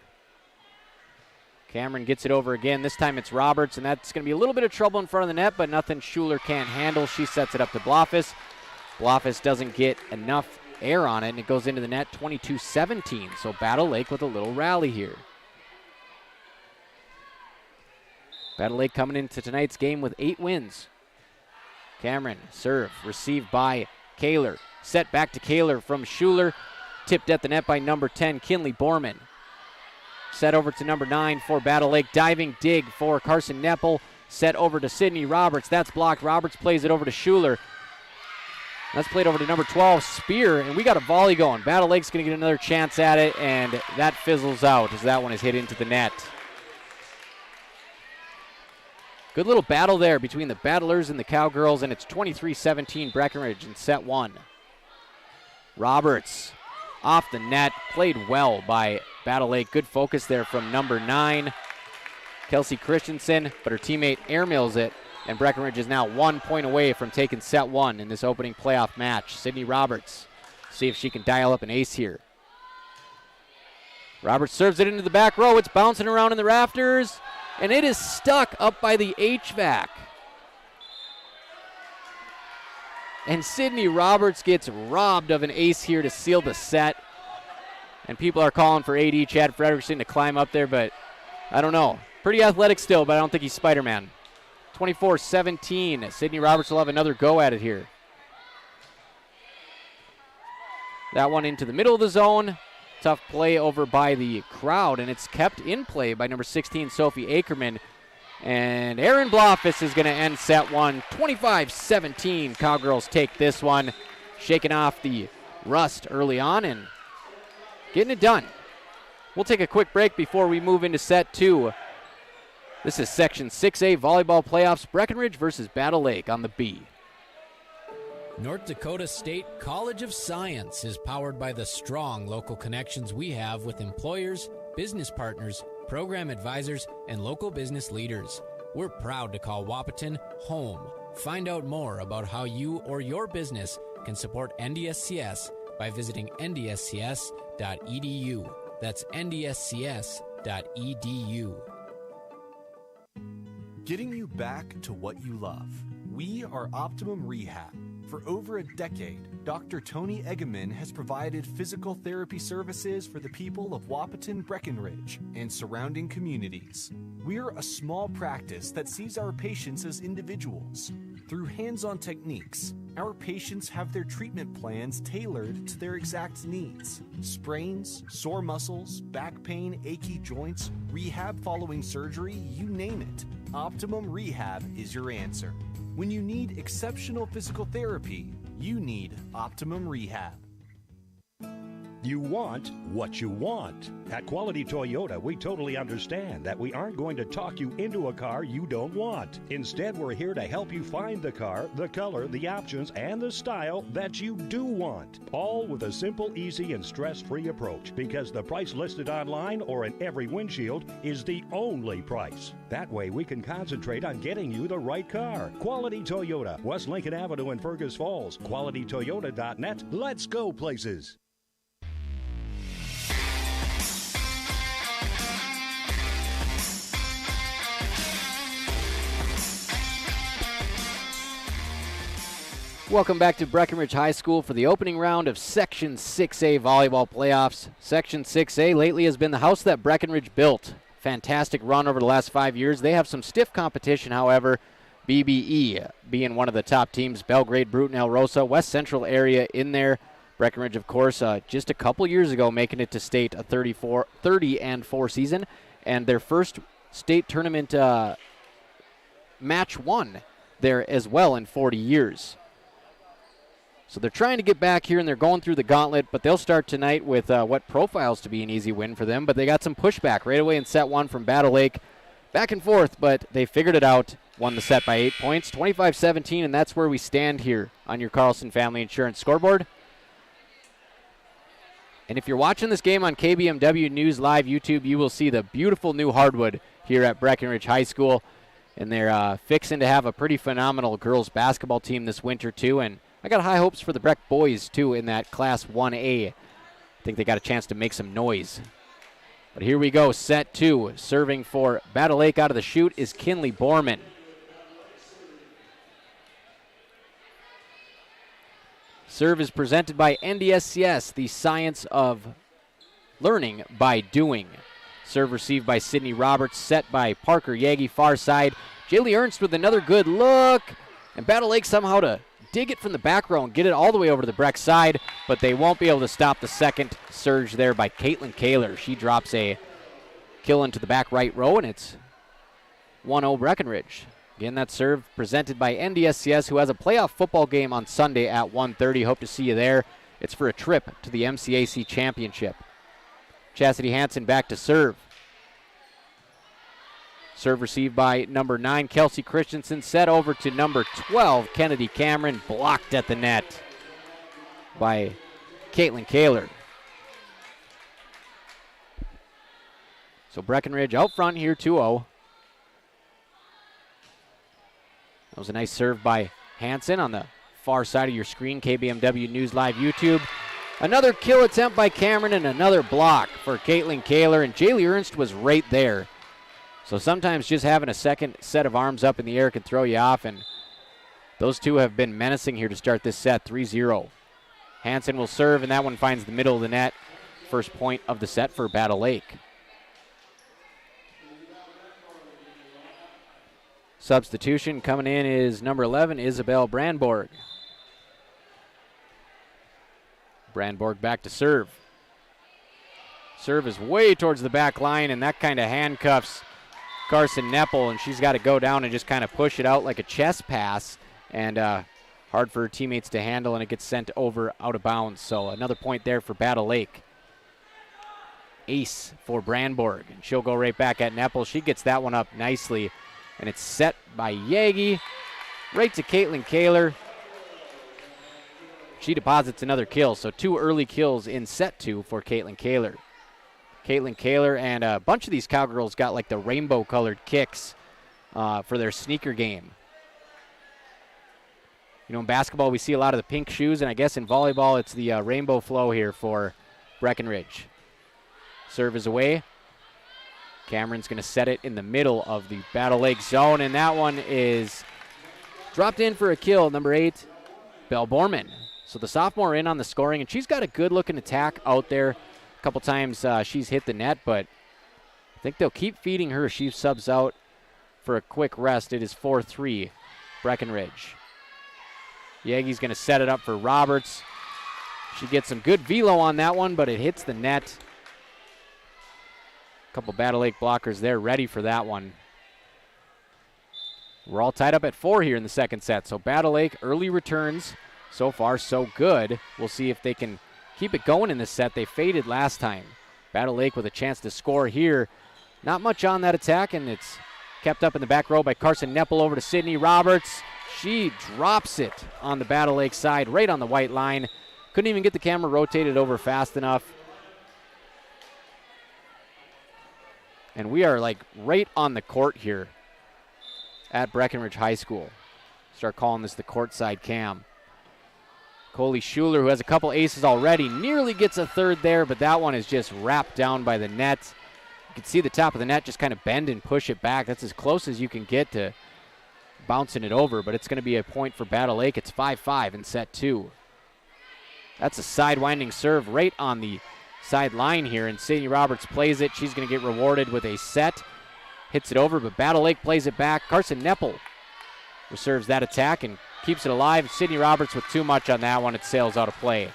Cameron gets it over again. This time it's Roberts, and that's going to be a little bit of trouble in front of the net, but nothing Schuler can't handle. She sets it up to Blofis. Blofis doesn't get enough air on it, and it goes into the net. 22-17. So Battle Lake with a little rally here. Battle Lake coming into tonight's game with 8 wins. Cameron, serve, received by Kaler. Set back to Kaler from Schuler. tipped at the net by number 10, Kinley Borman. Set over to number 9 for Battle Lake. Diving dig for Carson Neppel. Set over to Sydney Roberts. That's blocked. Roberts plays it over to Schuler. That's played over to number 12, Spear, and we got a volley going. Battle Lake's going to get another chance at it, and that fizzles out as that one is hit into the net. Good little battle there between the Battlers and the Cowgirls, and it's 23-17 Breckenridge in set 1. Roberts off the net, played well by Battle Lake. Good focus there from number 9, Kelsey Christensen, but her teammate airmails it, and Breckenridge is now 1 point away from taking set 1 in this opening playoff match. Sydney Roberts, see if she can dial up an ace here. Roberts serves it into the back row. It's bouncing around in the rafters, and it is stuck up by the HVAC. And Sydney Roberts gets robbed of an ace here to seal the set. And people are calling for AD Chad Frederickson to climb up there, but I don't know. Pretty athletic still, but I don't think he's Spider-Man. 24-17. Sydney Roberts will have another go at it here. That one into the middle of the zone. Tough play over by the crowd, and it's kept in play by number 16, Sophie Akerman. And Erin Blofis is going to end set 1. 25-17. Cowgirls take this one. Shaking off the rust early on and getting it done. We'll take a quick break before we move into set 2. This is Section 6A Volleyball Playoffs, Breckenridge versus Battle Lake on the B. North Dakota State College of Science is powered by the strong local connections we have with employers, business partners, program advisors, and local business leaders. We're proud to call Wahpeton home. Find out more about how you or your business can support NDSCS by visiting ndscs.edu. That's ndscs.edu. Getting you back to what you love. We are Optimum Rehab. For over a decade, Dr. Tony Eggeman has provided physical therapy services for the people of Wahpeton, Breckenridge, and surrounding communities. We're a small practice that sees our patients as individuals. Through hands-on techniques, our patients have their treatment plans tailored to their exact needs. Sprains, sore muscles, back pain, achy joints, rehab following surgery, you name it. Optimum Rehab is your answer. When you need exceptional physical therapy, you need Optimum Rehab. You want what you want. At Quality Toyota, we totally understand that we aren't going to talk you into a car you don't want. Instead, we're here to help you find the car, the color, the options, and the style that you do want. All with a simple, easy, and stress-free approach, because the price listed online or in every windshield is the only price. That way, we can concentrate on getting you the right car. Quality Toyota, West Lincoln Avenue in Fergus Falls. QualityToyota.net. Let's go places. Welcome back to Breckenridge High School for the opening round of Section 6A Volleyball Playoffs. Section 6A lately has been the house that Breckenridge built. Fantastic run over the last 5 years. They have some stiff competition, however. BBE being one of the top teams. Belgrade, Bruton, El Rosa, West Central area in there. Breckenridge, of course, just a couple years ago making it to state a 30-4 season. And their first state tournament match won there as well in 40 years. So they're trying to get back here, and they're going through the gauntlet, but they'll start tonight with what profiles to be an easy win for them. But they got some pushback right away in set 1 from Battle Lake. Back and forth, but they figured it out, won the set by 8 points, 25-17, and that's where we stand here on your Carlson Family Insurance scoreboard. And if you're watching this game on KBMW News Live YouTube, you will see the beautiful new hardwood here at Breckenridge High School. And they're fixing to have a pretty phenomenal girls basketball team this winter, too, and I got high hopes for the Breck boys, too, in that Class 1A. I think they got a chance to make some noise. But here we go, set 2. Serving for Battle Lake out of the chute is Kinley Borman. Serve is presented by NDSCS, the science of learning by doing. Serve received by Sydney Roberts, set by Parker Yagi, far side. Jaylee Ernst with another good look. And Battle Lake somehow to dig it from the back row and get it all the way over to the Breck side, but they won't be able to stop the second surge there by Caitlin Kaler. She drops a kill into the back right row, and it's 1-0 Breckenridge. Again, that serve presented by NDSCS, who has a playoff football game on Sunday at 1:30. Hope to see you there. It's for a trip to the MCAC Championship. Chastity Hansen back to serve. Serve received by number 9, Kelsey Christensen, set over to number 12, Kennedy Cameron, blocked at the net by Caitlin Kaler. So Breckenridge out front here, 2-0. That was a nice serve by Hansen on the far side of your screen, KBMW News Live YouTube. Another kill attempt by Cameron and another block for Caitlin Kaler, and Jaylee Ernst was right there. So sometimes just having a second set of arms up in the air can throw you off, and those two have been menacing here to start this set, 3-0. Hansen will serve, and that one finds the middle of the net. First point of the set for Battle Lake. Substitution coming in is number 11, Isabel Brandborg. Brandborg back to serve. Serve is way towards the back line, and that kind of handcuffs Carson Neppel, and she's got to go down and just kind of push it out like a chest pass, and hard for her teammates to handle, and it gets sent over out of bounds. So another point there for Battle Lake. Ace for Brandborg, and she'll go right back at Neppel. She gets that one up nicely, and it's set by Yagi right to Caitlin Kaler. She deposits another kill, so 2 early kills in set 2 for Caitlin Kaler. Caitlin Kaler and a bunch of these Cowgirls got like the rainbow-colored kicks for their sneaker game. You know, in basketball we see a lot of the pink shoes, and I guess in volleyball it's the rainbow flow here for Breckenridge. Serve is away. Cameron's going to set it in the middle of the Battle Lake zone, and that one is dropped in for a kill, number 8, Belle Borman. So the sophomore in on the scoring, and she's got a good-looking attack out there. A couple times she's hit the net, but I think they'll keep feeding her. She subs out for a quick rest. It is 4-3, Breckenridge. Yagi's going to set it up for Roberts. She gets some good velo on that one, but it hits the net. A couple Battle Lake blockers there ready for that one. We're all tied up at 4 here in the second set, so Battle Lake early returns. So far, so good. We'll see if they can keep it going in this set. They faded last time. Battle Lake with a chance to score here. Not much on that attack, and it's kept up in the back row by Carson Neppel over to Sydney Roberts. She drops it on the Battle Lake side, right on the white line. Couldn't even get the camera rotated over fast enough. And we are like right on the court here at Breckenridge High School. Start calling this the courtside cam. Coley Schuler, who has a couple aces already, nearly gets a third there, but that one is just wrapped down by the net. You can see the top of the net just kind of bend and push it back. That's as close as you can get to bouncing it over, but it's going to be a point for Battle Lake. It's 5-5 in set 2. That's a sidewinding serve right on the side line here, and Sydney Roberts plays it. She's going to get rewarded with a set. Hits it over, but Battle Lake plays it back. Carson Neppel reserves that attack and keeps it alive. Sydney Roberts with too much on that one. It sails out of play.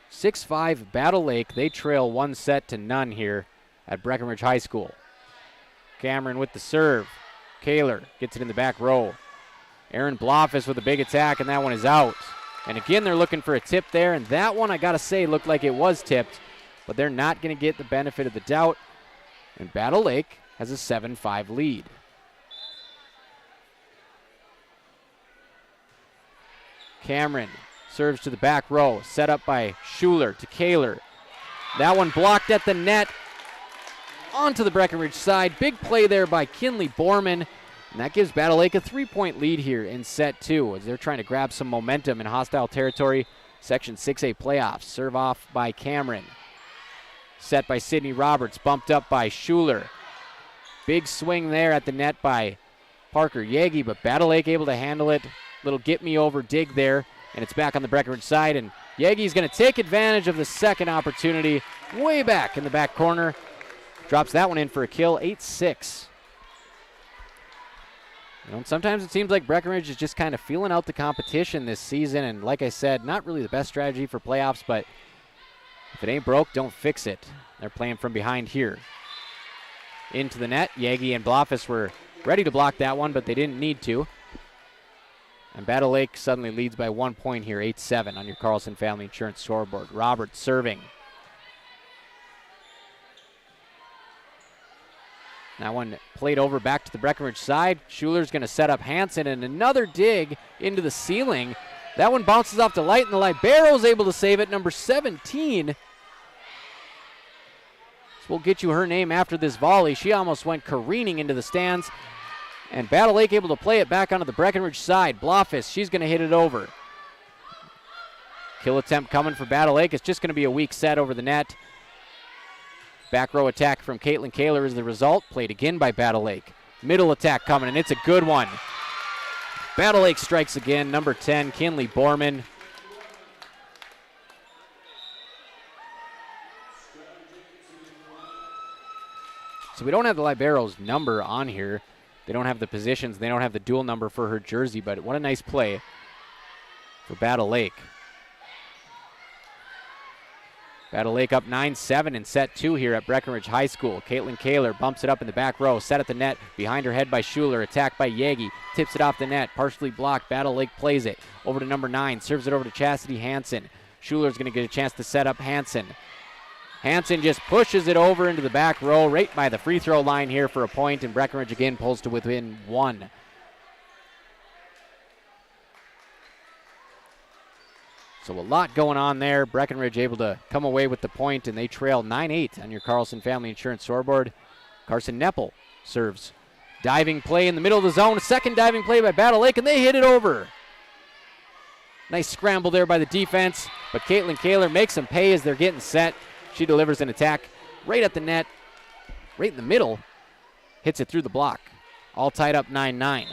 (6-5) Battle Lake. They trail 1-0 here at Breckenridge High School. Cameron with the serve. Kaler gets it in the back row. Aaron Blofis with a big attack, and that one is out. And again, they're looking for a tip there, and that one, I got to say, looked like it was tipped, but they're not going to get the benefit of the doubt. And Battle Lake has a 7-5 lead. Cameron serves to the back row, set up by Schuler to Kaler. That one blocked at the net, onto the Breckenridge side. Big play there by Kinley Borman, and that gives Battle Lake a 3-point lead here in set 2 as they're trying to grab some momentum in hostile territory. Section 6A playoffs. Serve off by Cameron. Set by Sydney Roberts, bumped up by Schuler. Big swing there at the net by Parker Yagi, but Battle Lake able to handle it. Little get-me-over dig there, and it's back on the Breckenridge side, and Yagi's going to take advantage of the second opportunity way back in the back corner. Drops that one in for a kill, 8-6. Sometimes it seems like Breckenridge is just kind of feeling out the competition this season, and like I said, not really the best strategy for playoffs, but if it ain't broke, don't fix it. They're playing from behind here. Into the net, Yagi and Blofis were ready to block that one, but they didn't need to. And Battle Lake suddenly leads by 1 point here, 8-7 on your Carlson Family Insurance scoreboard. Roberts serving. That one played over back to the Breckenridge side. Schuler's going to set up Hansen, and another dig into the ceiling. That one bounces off the light, and the Libero's able to save it. Number 17. This will get you her name after this volley. She almost went careening into the stands. And Battle Lake able to play it back onto the Breckenridge side. Blofis, she's going to hit it over. Kill attempt coming for Battle Lake. It's just going to be a weak set over the net. Back row attack from Caitlin Kaler is the result. Played again by Battle Lake. Middle attack coming, and it's a good one. Battle Lake strikes again. Number 10, Kinley Borman. So we don't have the Libero's number on here. They don't have the positions. They don't have the dual number for her jersey, but what a nice play for Battle Lake. Battle Lake up 9-7 in set 2 here at Breckenridge High School. Caitlin Kaler bumps it up in the back row, set at the net, behind her head by Schuler, attacked by Yagi, tips it off the net, partially blocked. Battle Lake plays it over to number 9, serves it over to Chastity Hansen. Schuler's going to get a chance to set up Hansen. Hansen just pushes it over into the back row, right by the free throw line here for a point, and Breckenridge again pulls to within 1. So a lot going on there. Breckenridge able to come away with the point, and they trail 9-8 on your Carlson Family Insurance scoreboard. Carson Neppel serves. Diving play in the middle of the zone. Second diving play by Battle Lake, and they hit it over. Nice scramble there by the defense, but Caitlin Kaler makes them pay as they're getting set. She delivers an attack right at the net, right in the middle. Hits it through the block. All tied up 9-9.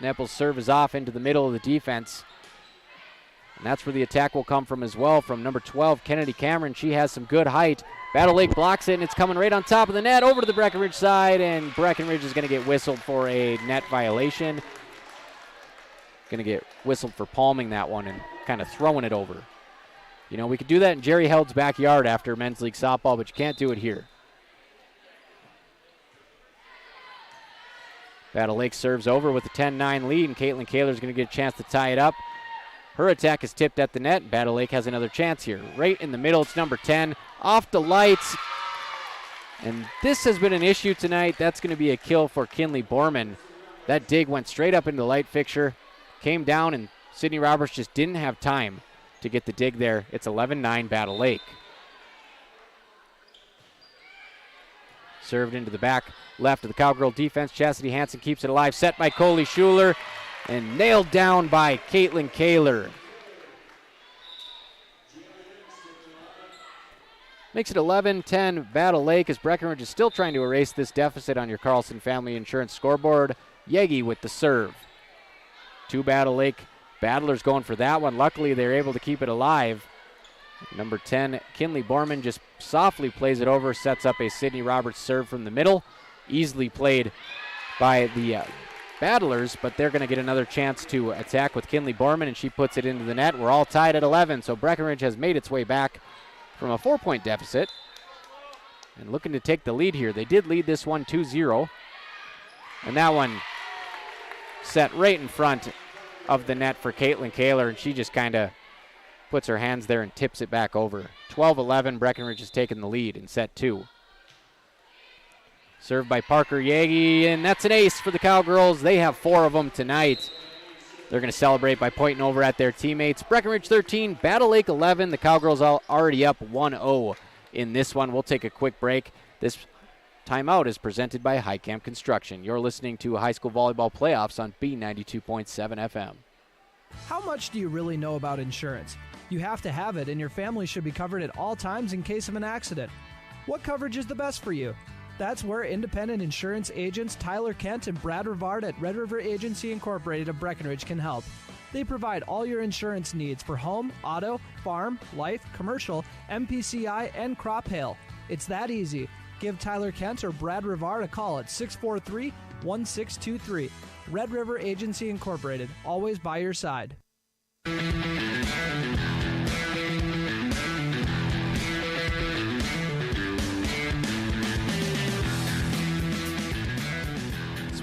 Neppel's serve is off into the middle of the defense. And that's where the attack will come from as well, from number 12, Kennedy Cameron. She has some good height. Battle Lake blocks it, and it's coming right on top of the net over to the Breckenridge side, and Breckenridge is going to get whistled for a net violation. Going to get whistled for palming that one and kind of throwing it over. You know, we could do that in Jerry Held's backyard after men's league softball, but you can't do it here. Battle Lake serves over with a 10-9 lead, and Caitlin Kaler's going to get a chance to tie it up. Her attack is tipped at the net. Battle Lake has another chance here. Right in the middle, it's number 10. Off the lights. And this has been an issue tonight. That's going to be a kill for Kinley Borman. That dig went straight up into the light fixture, came down, and Sydney Roberts just didn't have time to get the dig there. It's 11-9 Battle Lake. Served into the back left of the Cowgirl defense. Chastity Hansen keeps it alive. Set by Coley Schuler and nailed down by Caitlin Kaler. Makes it 11-10 Battle Lake as Breckenridge is still trying to erase this deficit on your Carlson Family Insurance scoreboard. Yegi with the serve. 2 Battle Lake battlers going for that one. Luckily, they're able to keep it alive. Number 10, Kinley Borman just softly plays it over, sets up a Sydney Roberts serve from the middle. Easily played by the battlers, but they're going to get another chance to attack with Kinley Borman, and she puts it into the net. We're all tied at 11, so Breckenridge has made its way back from a 4-point deficit and looking to take the lead here. They did lead this one 2-0, and that one set right in front of the net for Caitlin Kaler, and she just kind of puts her hands there and tips it back over. 12-11, Breckenridge has taken the lead in set 2. Served by Parker Yagi, and that's an ace for the Cowgirls. They have 4 of them tonight. They're going to celebrate by pointing over at their teammates. Breckenridge 13, Battle Lake 11. The Cowgirls are already up 1-0 in this one. We'll take a quick break. This timeout is presented by High Camp Construction. You're listening to high school volleyball playoffs on B92.7 FM. How much do you really know about insurance? You have to have it, and your family should be covered at all times in case of an accident. What coverage is the best for you? That's where independent insurance agents Tyler Kent and Brad Rivard at Red River Agency Incorporated of Breckenridge can help. They provide all your insurance needs for home, auto, farm, life, commercial, MPCI, and crop hail. It's that easy. Give Tyler Kent or Brad Rivard a call at 643-1623. Red River Agency Incorporated, always by your side.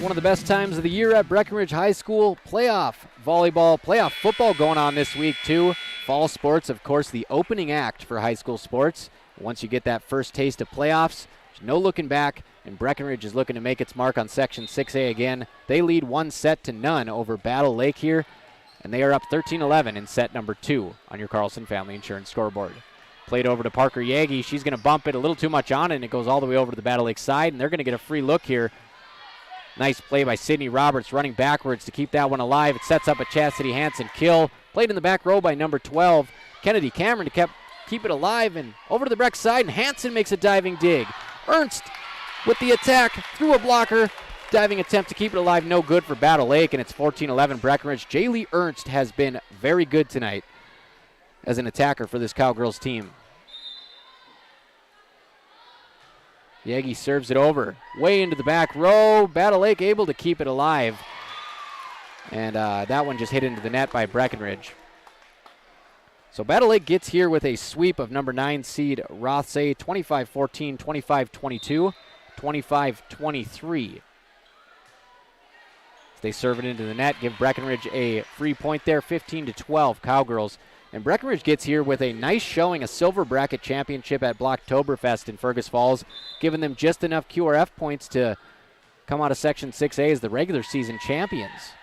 One of the best times of the year at Breckenridge High School. Playoff volleyball, playoff football going on this week too. Fall sports, of course, the opening act for high school sports. Once you get that first taste of playoffs, there's no looking back, and Breckenridge is looking to make its mark on Section 6A again. They lead 1-0 over Battle Lake here, and they are up 13-11 in set number 2 on your Carlson Family Insurance scoreboard. Played over to Parker Yagi. She's going to bump it a little too much on it, and it goes all the way over to the Battle Lake side, and they're going to get a free look here. Nice play by Sydney Roberts running backwards to keep that one alive. It sets up a Chastity Hansen kill. Played in the back row by number 12, Kennedy Cameron, to keep it alive, and over to the Breck side, and Hansen makes a diving dig. Ernst with the attack through a blocker. Diving attempt to keep it alive, no good for Battle Lake, and it's 14-11 Breckenridge. Jaylee Ernst has been very good tonight as an attacker for this Cowgirls team. Yagi serves it over, way into the back row. Battle Lake able to keep it alive. And that one just hit into the net by Breckenridge. So Battle Lake gets here with a sweep of number 9 seed Rothsay, 25-14, 25-22, 25-23. They serve it into the net, give Breckenridge a free point there, 15-12 Cowgirls. And Breckenridge gets here with a nice showing, a silver bracket championship at Blocktoberfest in Fergus Falls, giving them just enough QRF points to come out of Section 6A as the regular season champions.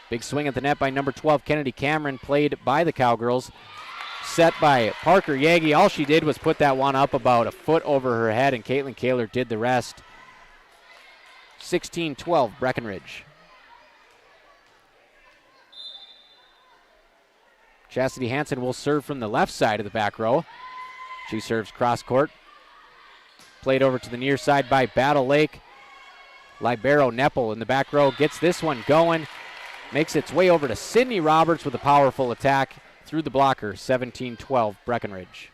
Big swing at the net by number 12, Kennedy Cameron, played by the Cowgirls. Set by Parker Yagi. All she did was put that one up about a foot over her head, and Caitlin Kaler did the rest. 16-12 Breckenridge. Chastity Hansen will serve from the left side of the back row. She serves cross court. Played over to the near side by Battle Lake. Libero Neppel in the back row gets this one going. Makes its way over to Sydney Roberts with a powerful attack through the blocker. 17-12 Breckenridge.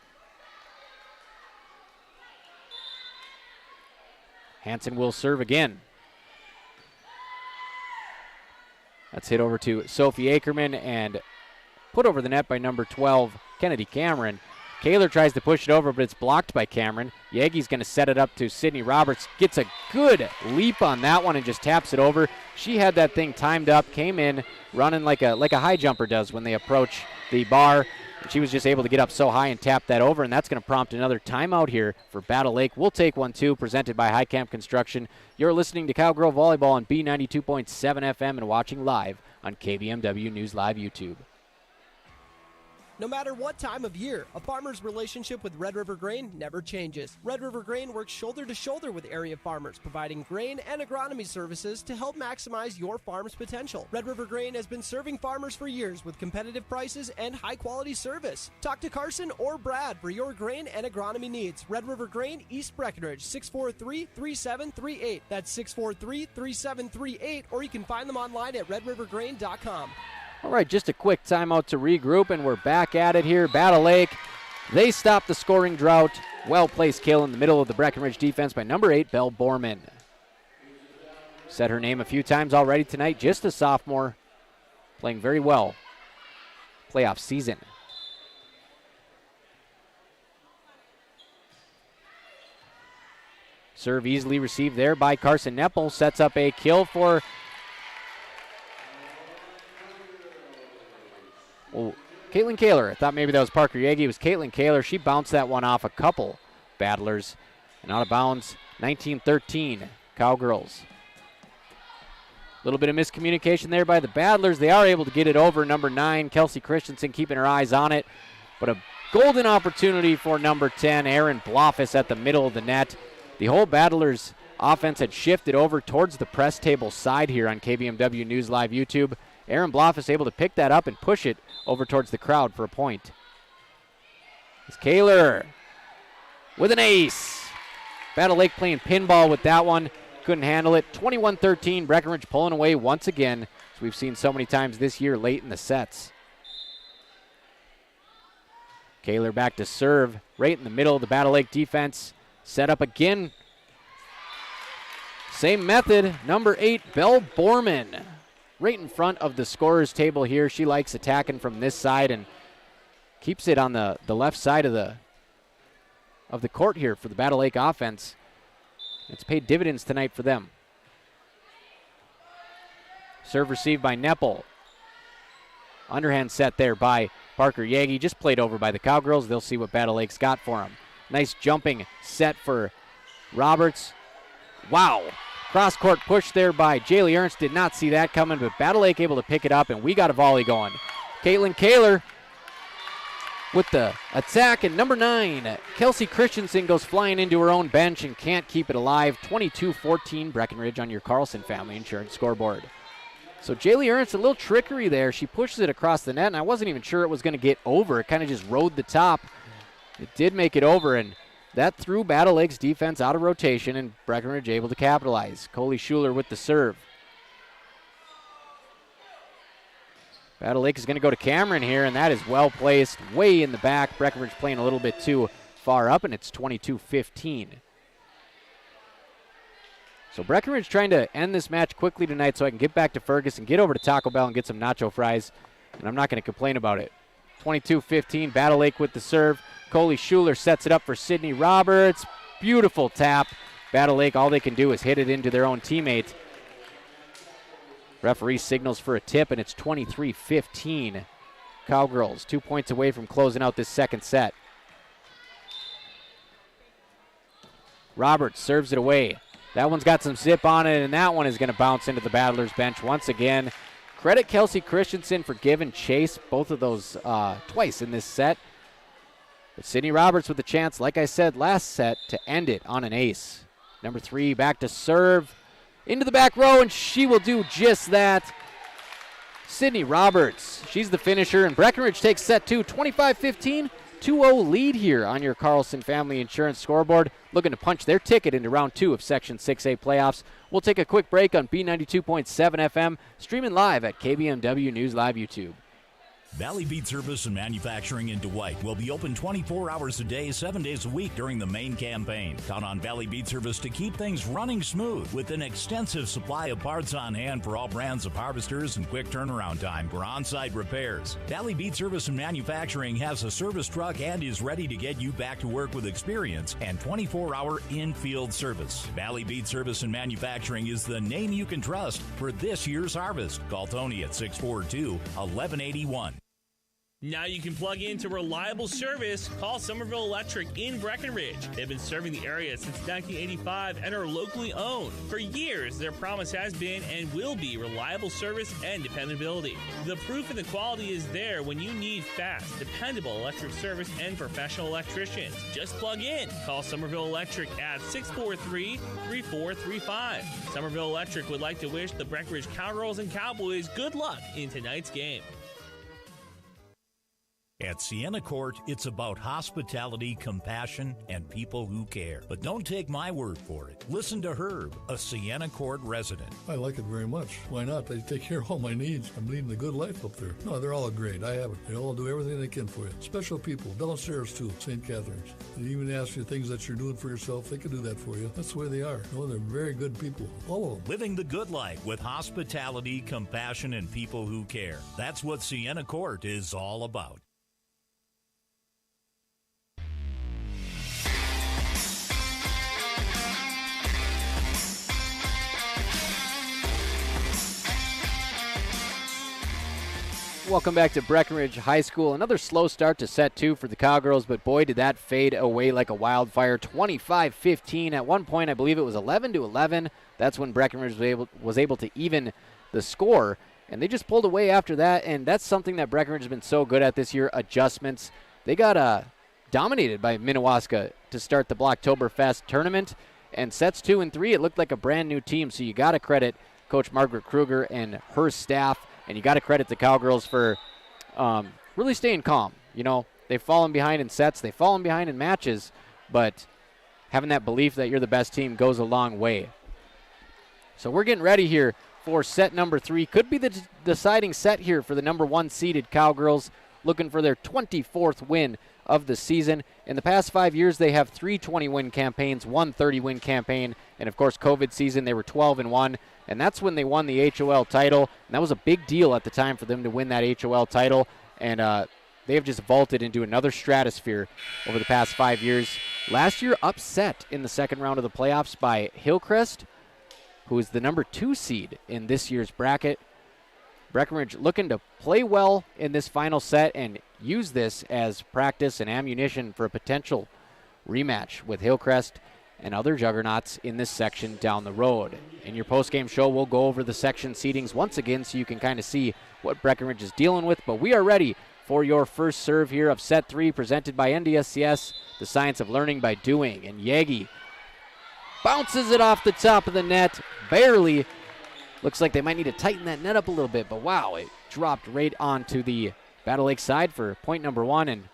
Hansen will serve again. That's hit over to Sophie Ackerman and put over the net by number 12, Kennedy Cameron. Kaler tries to push it over, but it's blocked by Cameron. Yagi's going to set it up to Sydney Roberts. Gets a good leap on that one and just taps it over. She had that thing timed up, came in running like a high jumper does when they approach the bar. She was just able to get up so high and tap that over, and that's going to prompt another timeout here for Battle Lake. We'll take one, too, presented by High Camp Construction. You're listening to Cowgirl Volleyball on B92.7 FM and watching live on KBMW News Live YouTube. No matter what time of year, a farmer's relationship with Red River Grain never changes. Red River Grain works shoulder to shoulder with area farmers, providing grain and agronomy services to help maximize your farm's potential. Red River Grain has been serving farmers for years with competitive prices and high-quality service. Talk to Carson or Brad for your grain and agronomy needs. Red River Grain, East Breckenridge, 643-3738. That's 643-3738, or you can find them online at redrivergrain.com. All right, just a quick timeout to regroup, and we're back at it here. Battle Lake, they stop the scoring drought. Well-placed kill in the middle of the Breckenridge defense by number 8, Belle Borman. Said her name a few times already tonight, just a sophomore, playing very well. Playoff season. Serve easily received there by Carson Neppel. Sets up a kill for... Oh, Caitlin Kaler. I thought maybe that was Parker Yagi. It was Caitlin Kaler. She bounced that one off a couple battlers. And out of bounds, 19-13, Cowgirls. A little bit of miscommunication there by the battlers. They are able to get it over. Number 9, Kelsey Christensen, keeping her eyes on it. But a golden opportunity for number 10, Aaron Bloffus, at the middle of the net. The whole battlers' offense had shifted over towards the press table side here on KBMW News Live YouTube. Aaron Bloffus able to pick that up and push it over towards the crowd for a point. It's Kaler with an ace. Battle Lake playing pinball with that one. Couldn't handle it. 21-13, Breckenridge pulling away once again. as we've seen so many times this year late in the sets. Kaler back to serve, right in the middle of the Battle Lake defense. Set up again. Same method, number 8, Belle Borman. Right in front of the scorer's table here. She likes attacking from this side and keeps it on the left side of the court here for the Battle Lake offense. It's paid dividends tonight for them. Serve received by Neppel. Underhand set there by Parker Yagi. Just played over by the Cowgirls. They'll see what Battle Lake's got for them. Nice jumping set for Roberts. Wow. Cross-court push there by Jaylee Ernst. Did not see that coming, but Battle Lake able to pick it up, and we got a volley going. Caitlin Kaler with the attack, and number 9, Kelsey Christensen goes flying into her own bench and can't keep it alive. 22-14 Breckenridge on your Carlson Family Insurance scoreboard. So Jaylee Ernst, a little trickery there. She pushes it across the net, and I wasn't even sure it was going to get over. It kind of just rode the top. It did make it over, and that threw Battle Lake's defense out of rotation, and Breckenridge able to capitalize. Coley Schuler with the serve. Battle Lake is going to go to Cameron here, and that is well placed way in the back. Breckenridge playing a little bit too far up, and it's 22-15. So Breckenridge trying to end this match quickly tonight so I can get back to Ferguson, get over to Taco Bell and get some nacho fries, and I'm not going to complain about it. 22-15, Battle Lake with the serve. Coley Schuler sets it up for Sydney Roberts. Beautiful tap. Battle Lake, all they can do is hit it into their own teammate. Referee signals for a tip, and it's 23-15. Cowgirls 2 points away from closing out this second set. Roberts serves it away. That one's got some zip on it, and that one is going to bounce into the Battlers bench once again. Credit Kelsey Christensen for giving chase, both of those twice in this set. But Sydney Roberts with the chance, like I said last set, to end it on an ace. Number 3 back to serve. Into the back row, and she will do just that. Sydney Roberts, she's the finisher, and Breckenridge takes set 2, 25-15. 2-0 lead here on your Carlson Family Insurance scoreboard. Looking to punch their ticket into round 2 of Section 6A playoffs. We'll take a quick break on B92.7 FM, streaming live at KBMW News Live YouTube. Valley Bead Service and Manufacturing in Dwight will be open 24 hours a day, 7 days a week during the main campaign. Count on Valley Bead Service to keep things running smooth with an extensive supply of parts on hand for all brands of harvesters and quick turnaround time for on-site repairs. Valley Bead Service and Manufacturing has a service truck and is ready to get you back to work with experience and 24-hour in-field service. Valley Bead Service and Manufacturing is the name you can trust for this year's harvest. Call Tony at 642-1181. Now you can plug into reliable service. Call Somerville Electric in Breckenridge. They've been serving the area since 1985 and are locally owned. For years, their promise has been and will be reliable service and dependability. The proof and the quality is there when you need fast, dependable electric service and professional electricians. Just plug in. Call Somerville Electric at 643-3435. Somerville Electric would like to wish the Breckenridge Cowgirls and Cowboys good luck in tonight's game. At Sienna Court, it's about hospitality, compassion, and people who care. But don't take my word for it. Listen to Herb, a Sienna Court resident. I like it very much. Why not? They take care of all my needs. I'm leading a good life up there. No, they're all great. I have it. They all do everything they can for you. Special people. Downstairs, too. St. Catherine's. They even ask you things that you're doing for yourself. They can do that for you. That's the way they are. No, they're very good people. All of them. Living the good life with hospitality, compassion, and people who care. That's what Sienna Court is all about. Welcome back to Breckenridge High School. Another slow start to set 2 for the Cowgirls, but boy, did that fade away like a wildfire. 25-15. At one point, I believe it was 11-11. That's when Breckenridge was able to even the score, and they just pulled away after that, and that's something that Breckenridge has been so good at this year, adjustments. They got dominated by Minnewaska to start the Blocktoberfest tournament, and sets 2 and 3, it looked like a brand new team, so you got to credit Coach Margaret Kruger and her staff. And you got to credit the Cowgirls for really staying calm. You know, they've fallen behind in sets, they've fallen behind in matches, but having that belief that you're the best team goes a long way. So we're getting ready here for set number 3. Could be the deciding set here for the number 1 seeded Cowgirls, looking for their 24th win of the season. In the past 5 years, they have 3 20-win campaigns, 1 30-win campaign, and of course, COVID season, they were 12-1, and that's when they won the HOL title. And that was a big deal at the time for them to win that HOL title, and they have just vaulted into another stratosphere over the past 5 years. Last year, upset in the second round of the playoffs by Hillcrest, who is the number 2 seed in this year's bracket. Breckenridge looking to play well in this final set and use this as practice and ammunition for a potential rematch with Hillcrest and other juggernauts in this section down the road. In your post-game show, we'll go over the section seedings once again so you can kind of see what Breckenridge is dealing with, but we are ready for your first serve here of set 3, presented by NDSCS, the science of learning by doing. And Yagi bounces it off the top of the net, barely. Looks like they might need to tighten that net up a little bit, but wow, it dropped right onto the Battle Lake side for point number 1, and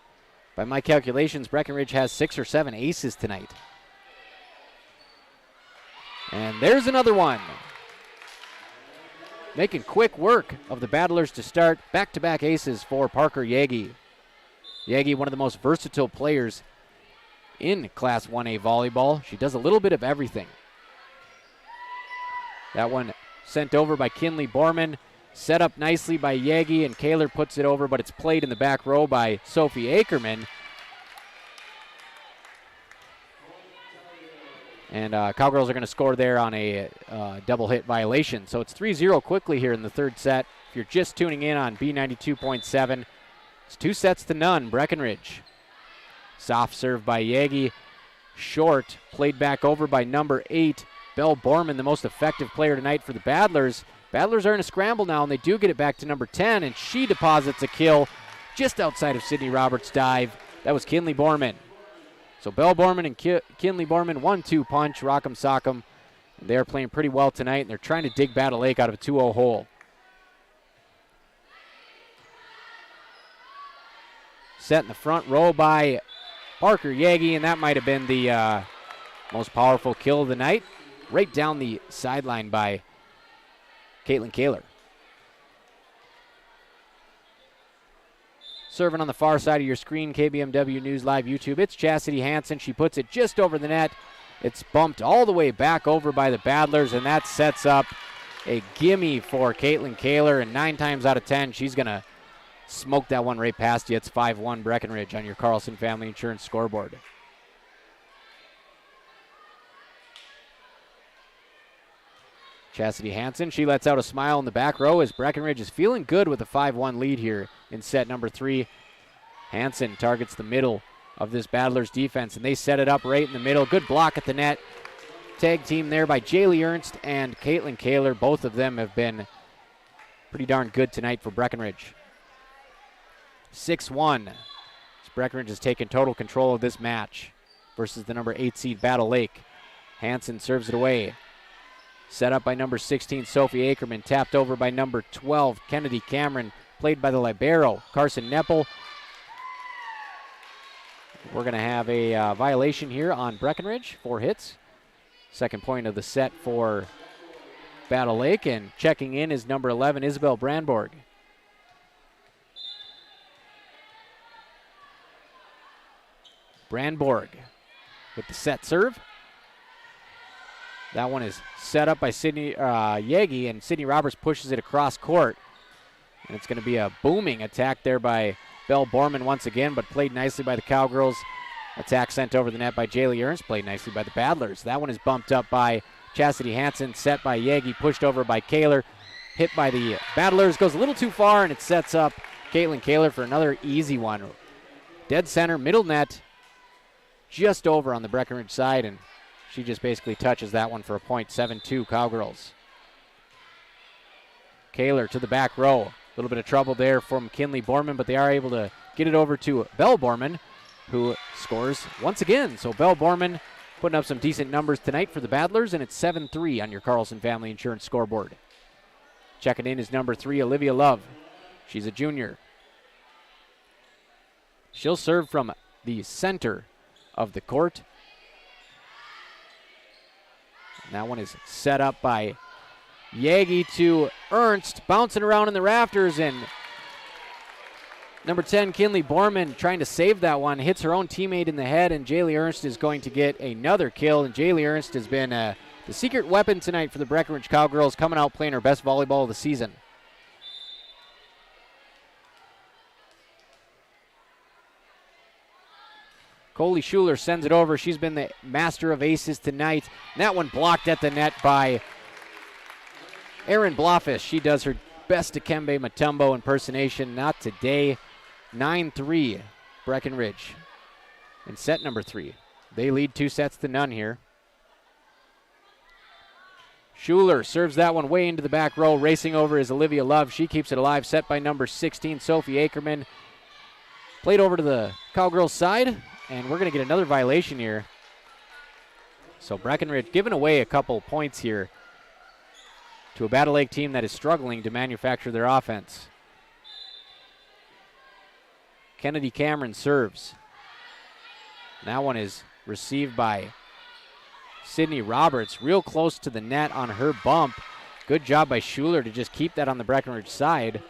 by my calculations, Breckenridge has 6 or 7 aces tonight. And there's another one. Making quick work of the Battlers to start. Back-to-back aces for Parker Yagi. Yagi, one of the most versatile players in Class 1A volleyball. She does a little bit of everything. That one sent over by Kinley Borman. Set up nicely by Yagi, and Kaler puts it over, but it's played in the back row by Sophie Ackerman. And Cowgirls are going to score there on a double hit violation. So it's 3-0 quickly here in the third set. If you're just tuning in on B92.7, it's 2-0 Breckenridge. Soft serve by Yagi. Short, played back over by number 8, Belle Borman, the most effective player tonight for the Battlers. Battlers are in a scramble now, and they do get it back to number 10, and she deposits a kill just outside of Sydney Roberts' dive. That was Kinley Borman. So Belle Borman and Kinley Borman, 1-2 punch, rock'em sock'em. They're playing pretty well tonight, and they're trying to dig Battle Lake out of a 2-0 hole. Set in the front row by Parker Yagi, and that might have been the most powerful kill of the night. Right down the sideline by Caitlin Kaler. Serving on the far side of your screen, KBMW News Live YouTube, it's Chastity Hansen. She puts it just over the net. It's bumped all the way back over by the Battlers, and that sets up a gimme for Caitlin Kaler, and 9 times out of 10, she's going to smoke that one right past you. It's 5-1 Breckenridge on your Carlson Family Insurance scoreboard. Chastity Hansen, she lets out a smile in the back row as Breckenridge is feeling good with a 5-1 lead here in set number 3. Hansen targets the middle of this Battlers defense, and they set it up right in the middle. Good block at the net. Tag team there by Jaylee Ernst and Caitlin Kaler. Both of them have been pretty darn good tonight for Breckenridge. 6-1. Breckenridge has taken total control of this match versus the number 8 seed Battle Lake. Hansen serves it away. Set up by number 16, Sophie Ackerman. Tapped over by number 12, Kennedy Cameron. Played by the libero, Carson Neppel. We're going to have a violation here on Breckenridge. 4 hits. Second point of the set for Battle Lake. And checking in is number 11, Isabel Brandborg. Brandborg with the set serve. That one is set up by Sydney Yagi, and Sydney Roberts pushes it across court. And it's going to be a booming attack there by Belle Borman once again, but played nicely by the Cowgirls. Attack sent over the net by Jaylee Ernst, played nicely by the Battlers. That one is bumped up by Chastity Hansen, set by Yagi, pushed over by Kaler, hit by the Battlers, goes a little too far, and it sets up Caitlin Kaler for another easy one. Dead center, middle net, just over on the Breckenridge side, and she just basically touches that one for a point. 7-2 Cowgirls. Kaler to the back row. A little bit of trouble there from Kinley Borman, but they are able to get it over to Belle Borman, who scores once again. So Belle Borman putting up some decent numbers tonight for the Battlers, and it's 7-3 on your Carlson Family Insurance scoreboard. Checking in is number 3, Olivia Love. She's a junior. She'll serve from the center of the court. And that one is set up by Yagi to Ernst, bouncing around in the rafters, and number 10, Kinley Borman, trying to save that one, hits her own teammate in the head, and Jaylee Ernst is going to get another kill. And Jaylee Ernst has been the secret weapon tonight for the Breckenridge Cowgirls, coming out playing her best volleyball of the season. Coley Schuler sends it over. She's been the master of aces tonight. And that one blocked at the net by Erin Bloffish. She does her best Dikembe Mutombo impersonation. Not today. 9-3 Breckenridge in set number 3. They lead 2-0 here. Schuler serves that one way into the back row. Racing over is Olivia Love. She keeps it alive. Set by number 16, Sophie Akerman. Played over to the Cowgirls side. And we're going to get another violation here. So Breckenridge giving away a couple points here to a Battle Lake team that is struggling to manufacture their offense. Kennedy Cameron serves. That one is received by Sydney Roberts, real close to the net on her bump. Good job by Schuler to just keep that on the Breckenridge side.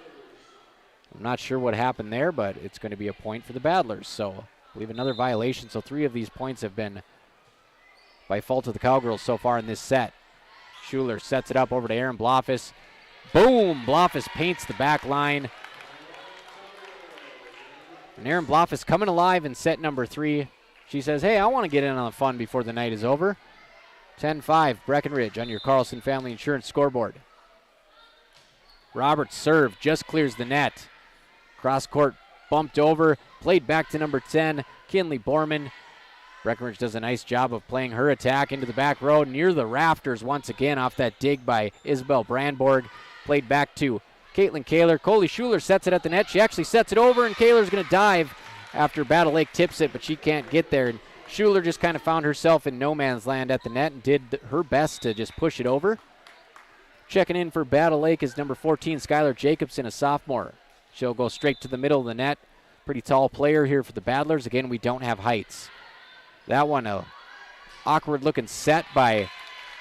I'm not sure what happened there, but it's going to be a point for the Battlers. So I believe another violation. So 3 of these points have been by fault of the Cowgirls so far in this set. Schuler sets it up over to Erin Bloffish. Boom! Bloffish paints the back line. And Erin Bloffish coming alive in set number 3. She says, hey, I want to get in on the fun before the night is over. 10-5 Breckenridge on your Carlson Family Insurance scoreboard. Roberts' serve just clears the net. Cross court bumped over, played back to number 10, Kinley Borman. Breckenridge does a nice job of playing her attack into the back row near the rafters once again off that dig by Isabel Brandborg. Played back to Caitlin Kaler. Coley Schuler sets it at the net. She actually sets it over, and Kaler's going to dive after Battle Lake tips it, but she can't get there. And Schuler just kind of found herself in no man's land at the net and did her best to just push it over. Checking in for Battle Lake is number 14, Skylar Jacobson, a sophomore. She'll go straight to the middle of the net. Pretty tall player here for the Battlers. Again, we don't have heights. That one, a awkward-looking set by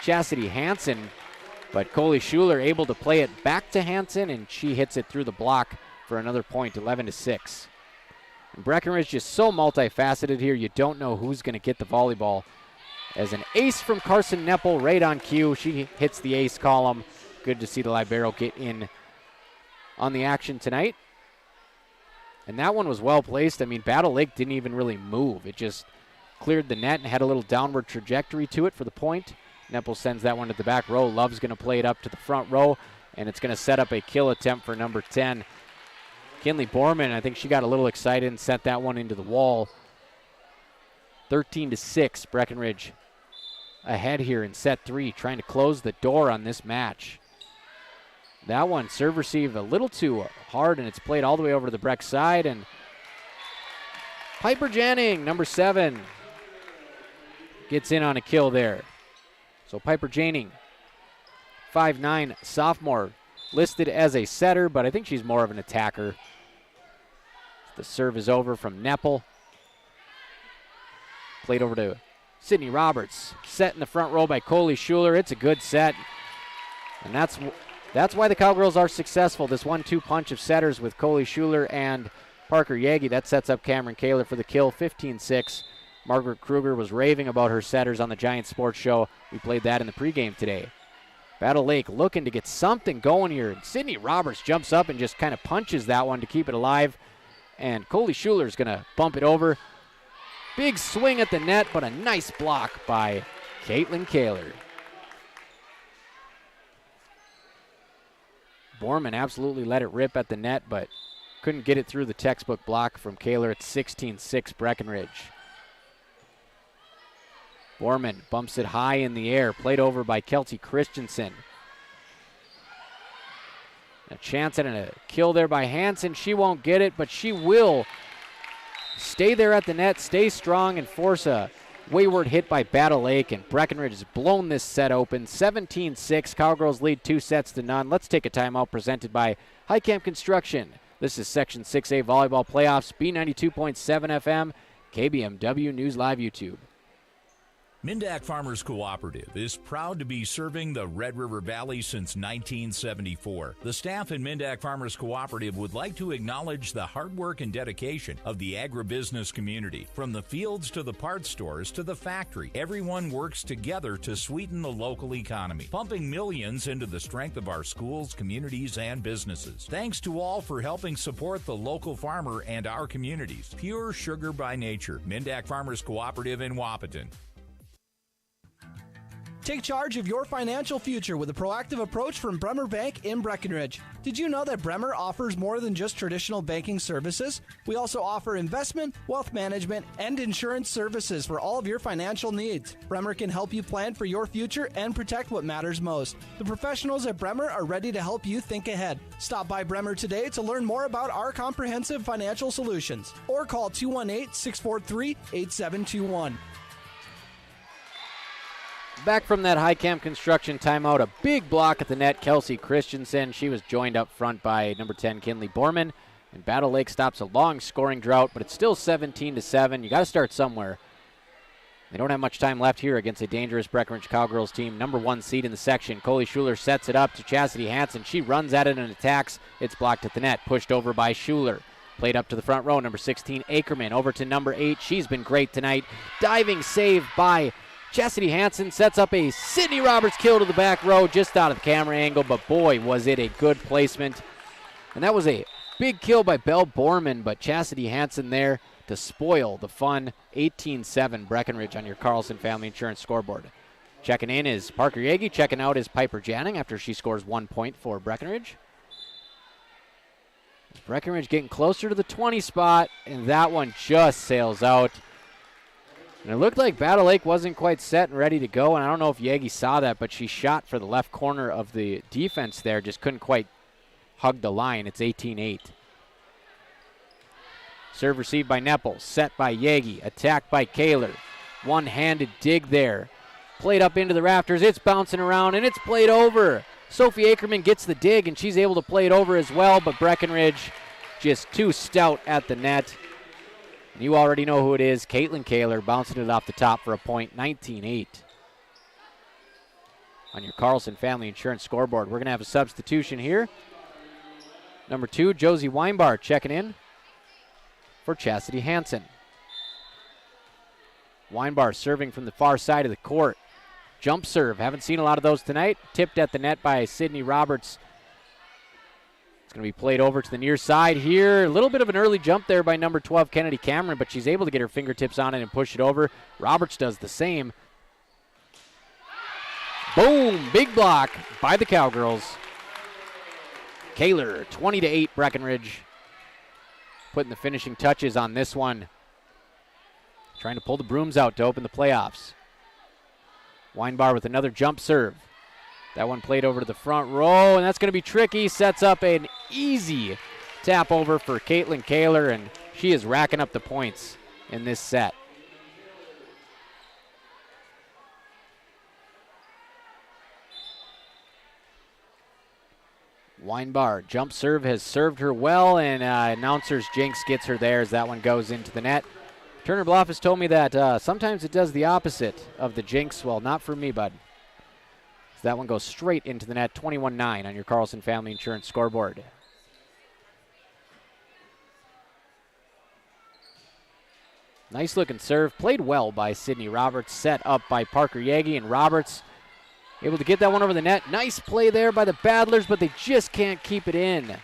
Chastity Hansen, but Coley Schuler able to play it back to Hansen, and she hits it through the block for another point, 11-6. And Breckenridge just so multifaceted here, you don't know who's going to get the volleyball. As an ace from Carson Neppel right on cue, she hits the ace column. Good to see the libero get in on the action tonight. And that one was well placed. I mean, Battle Lake didn't even really move. It just cleared the net and had a little downward trajectory to it for the point. Neppel sends that one to the back row. Love's going to play it up to the front row, and it's going to set up a kill attempt for number 10. Kinley Borman, I think she got a little excited and sent that one into the wall. 13-6, Breckenridge ahead here in set 3, trying to close the door on this match. That one, serve receive a little too hard, and it's played all the way over to the Breck side. And Piper Janning, number 7, gets in on a kill there. So Piper Janning, 5'9", sophomore, listed as a setter, but I think she's more of an attacker. The serve is over from Neppel. Played over to Sydney Roberts. Set in the front row by Coley Schuler. It's a good set. And that's why the Cowgirls are successful. This 1-2 punch of setters with Coley Schuler and Parker Yagi. That sets up Cameron Kaler for the kill, 15-6. Margaret Kruger was raving about her setters on the Giant Sports Show. We played that in the pregame today. Battle Lake looking to get something going here. Sydney Roberts jumps up and just kind of punches that one to keep it alive. And Coley Schuler is going to bump it over. Big swing at the net, but a nice block by Caitlin Kaler. Borman absolutely let it rip at the net, but couldn't get it through the textbook block from Kaler at 16-6 Breckenridge. Borman bumps it high in the air, played over by Kelsey Christensen. A chance at a kill there by Hansen. She won't get it, but she will stay there at the net, stay strong, and force a wayward hit by Battle Lake. And Breckenridge has blown this set open. 17-6. Cowgirls lead 2-0. Let's take a timeout presented by Highcamp Construction. This is Section 6A Volleyball Playoffs, B92.7 FM, KBMW News Live YouTube. Mindak Farmers Cooperative is proud to be serving the Red River Valley since 1974. The staff in Mindak Farmers Cooperative would like to acknowledge the hard work and dedication of the agribusiness community. From the fields to the parts stores to the factory, everyone works together to sweeten the local economy, pumping millions into the strength of our schools, communities, and businesses. Thanks to all for helping support the local farmer and our communities. Pure sugar by nature. Mindak Farmers Cooperative in Wapaton. Take charge of your financial future with a proactive approach from Bremer Bank in Breckenridge. Did you know that Bremer offers more than just traditional banking services? We also offer investment, wealth management, and insurance services for all of your financial needs. Bremer can help you plan for your future and protect what matters most. The professionals at Bremer are ready to help you think ahead. Stop by Bremer today to learn more about our comprehensive financial solutions or call 218-643-8721. Back from that high camp construction timeout, a big block at the net, Kelsey Christensen. She was joined up front by number 10, Kinley Borman. And Battle Lake stops a long scoring drought, but it's still 17-7. You got to start somewhere. They don't have much time left here against a dangerous Breckenridge Cowgirls team. Number 1 seed in the section. Coley Schuler sets it up to Chastity Hansen. She runs at it and attacks. It's blocked at the net, pushed over by Schuler. Played up to the front row, number 16, Ackerman. Over to number 8. She's been great tonight. Diving save by Chastity Hansen, sets up a Sydney Roberts kill to the back row, just out of the camera angle, but boy, was it a good placement. And that was a big kill by Belle Borman, but Chastity Hansen there to spoil the fun. 18-7 Breckenridge on your Carlson Family Insurance scoreboard. Checking in is Parker Yagi. Checking out is Piper Janning after she scores 1 point for Breckenridge. Breckenridge getting closer to the 20 spot, and that one just sails out. And it looked like Battle Lake wasn't quite set and ready to go, and I don't know if Yagi saw that, but she shot for the left corner of the defense there, just couldn't quite hug the line. It's 18-8. Serve received by Neppel, set by Yagi, attacked by Kaler. One-handed dig there. Played up into the rafters, it's bouncing around, and it's played over. Sophie Ackerman gets the dig, and she's able to play it over as well, but Breckenridge just too stout at the net. You already know who it is. Caitlin Kaler bouncing it off the top for a point, 19-8. On your Carlson Family Insurance scoreboard, we're going to have a substitution here. Number 2, Josie Weinbar checking in for Chastity Hansen. Weinbar serving from the far side of the court. Jump serve. Haven't seen a lot of those tonight. Tipped at the net by Sydney Roberts. Going to be played over to the near side here. A little bit of an early jump there by number 12, Kennedy Cameron, but she's able to get her fingertips on it and push it over. Roberts does the same. Boom! Big block by the Cowgirls. Kaler, 20-8 Breckenridge. Putting the finishing touches on this one. Trying to pull the brooms out to open the playoffs. Weinbar with another jump serve. That one played over to the front row, and that's going to be tricky. Sets up an easy tap over for Caitlin Kaler, and she is racking up the points in this set. Weinbar, jump serve has served her well, and announcer's jinx gets her there as that one goes into the net. Turner Bluff has told me that sometimes it does the opposite of the jinx. Well, not for me, bud. That one goes straight into the net, 21-9 on your Carlson Family Insurance scoreboard. Nice looking serve, played well by Sydney Roberts, set up by Parker Yagi, and Roberts able to get that one over the net. Nice play there by the Badlers, but they just can't keep it in.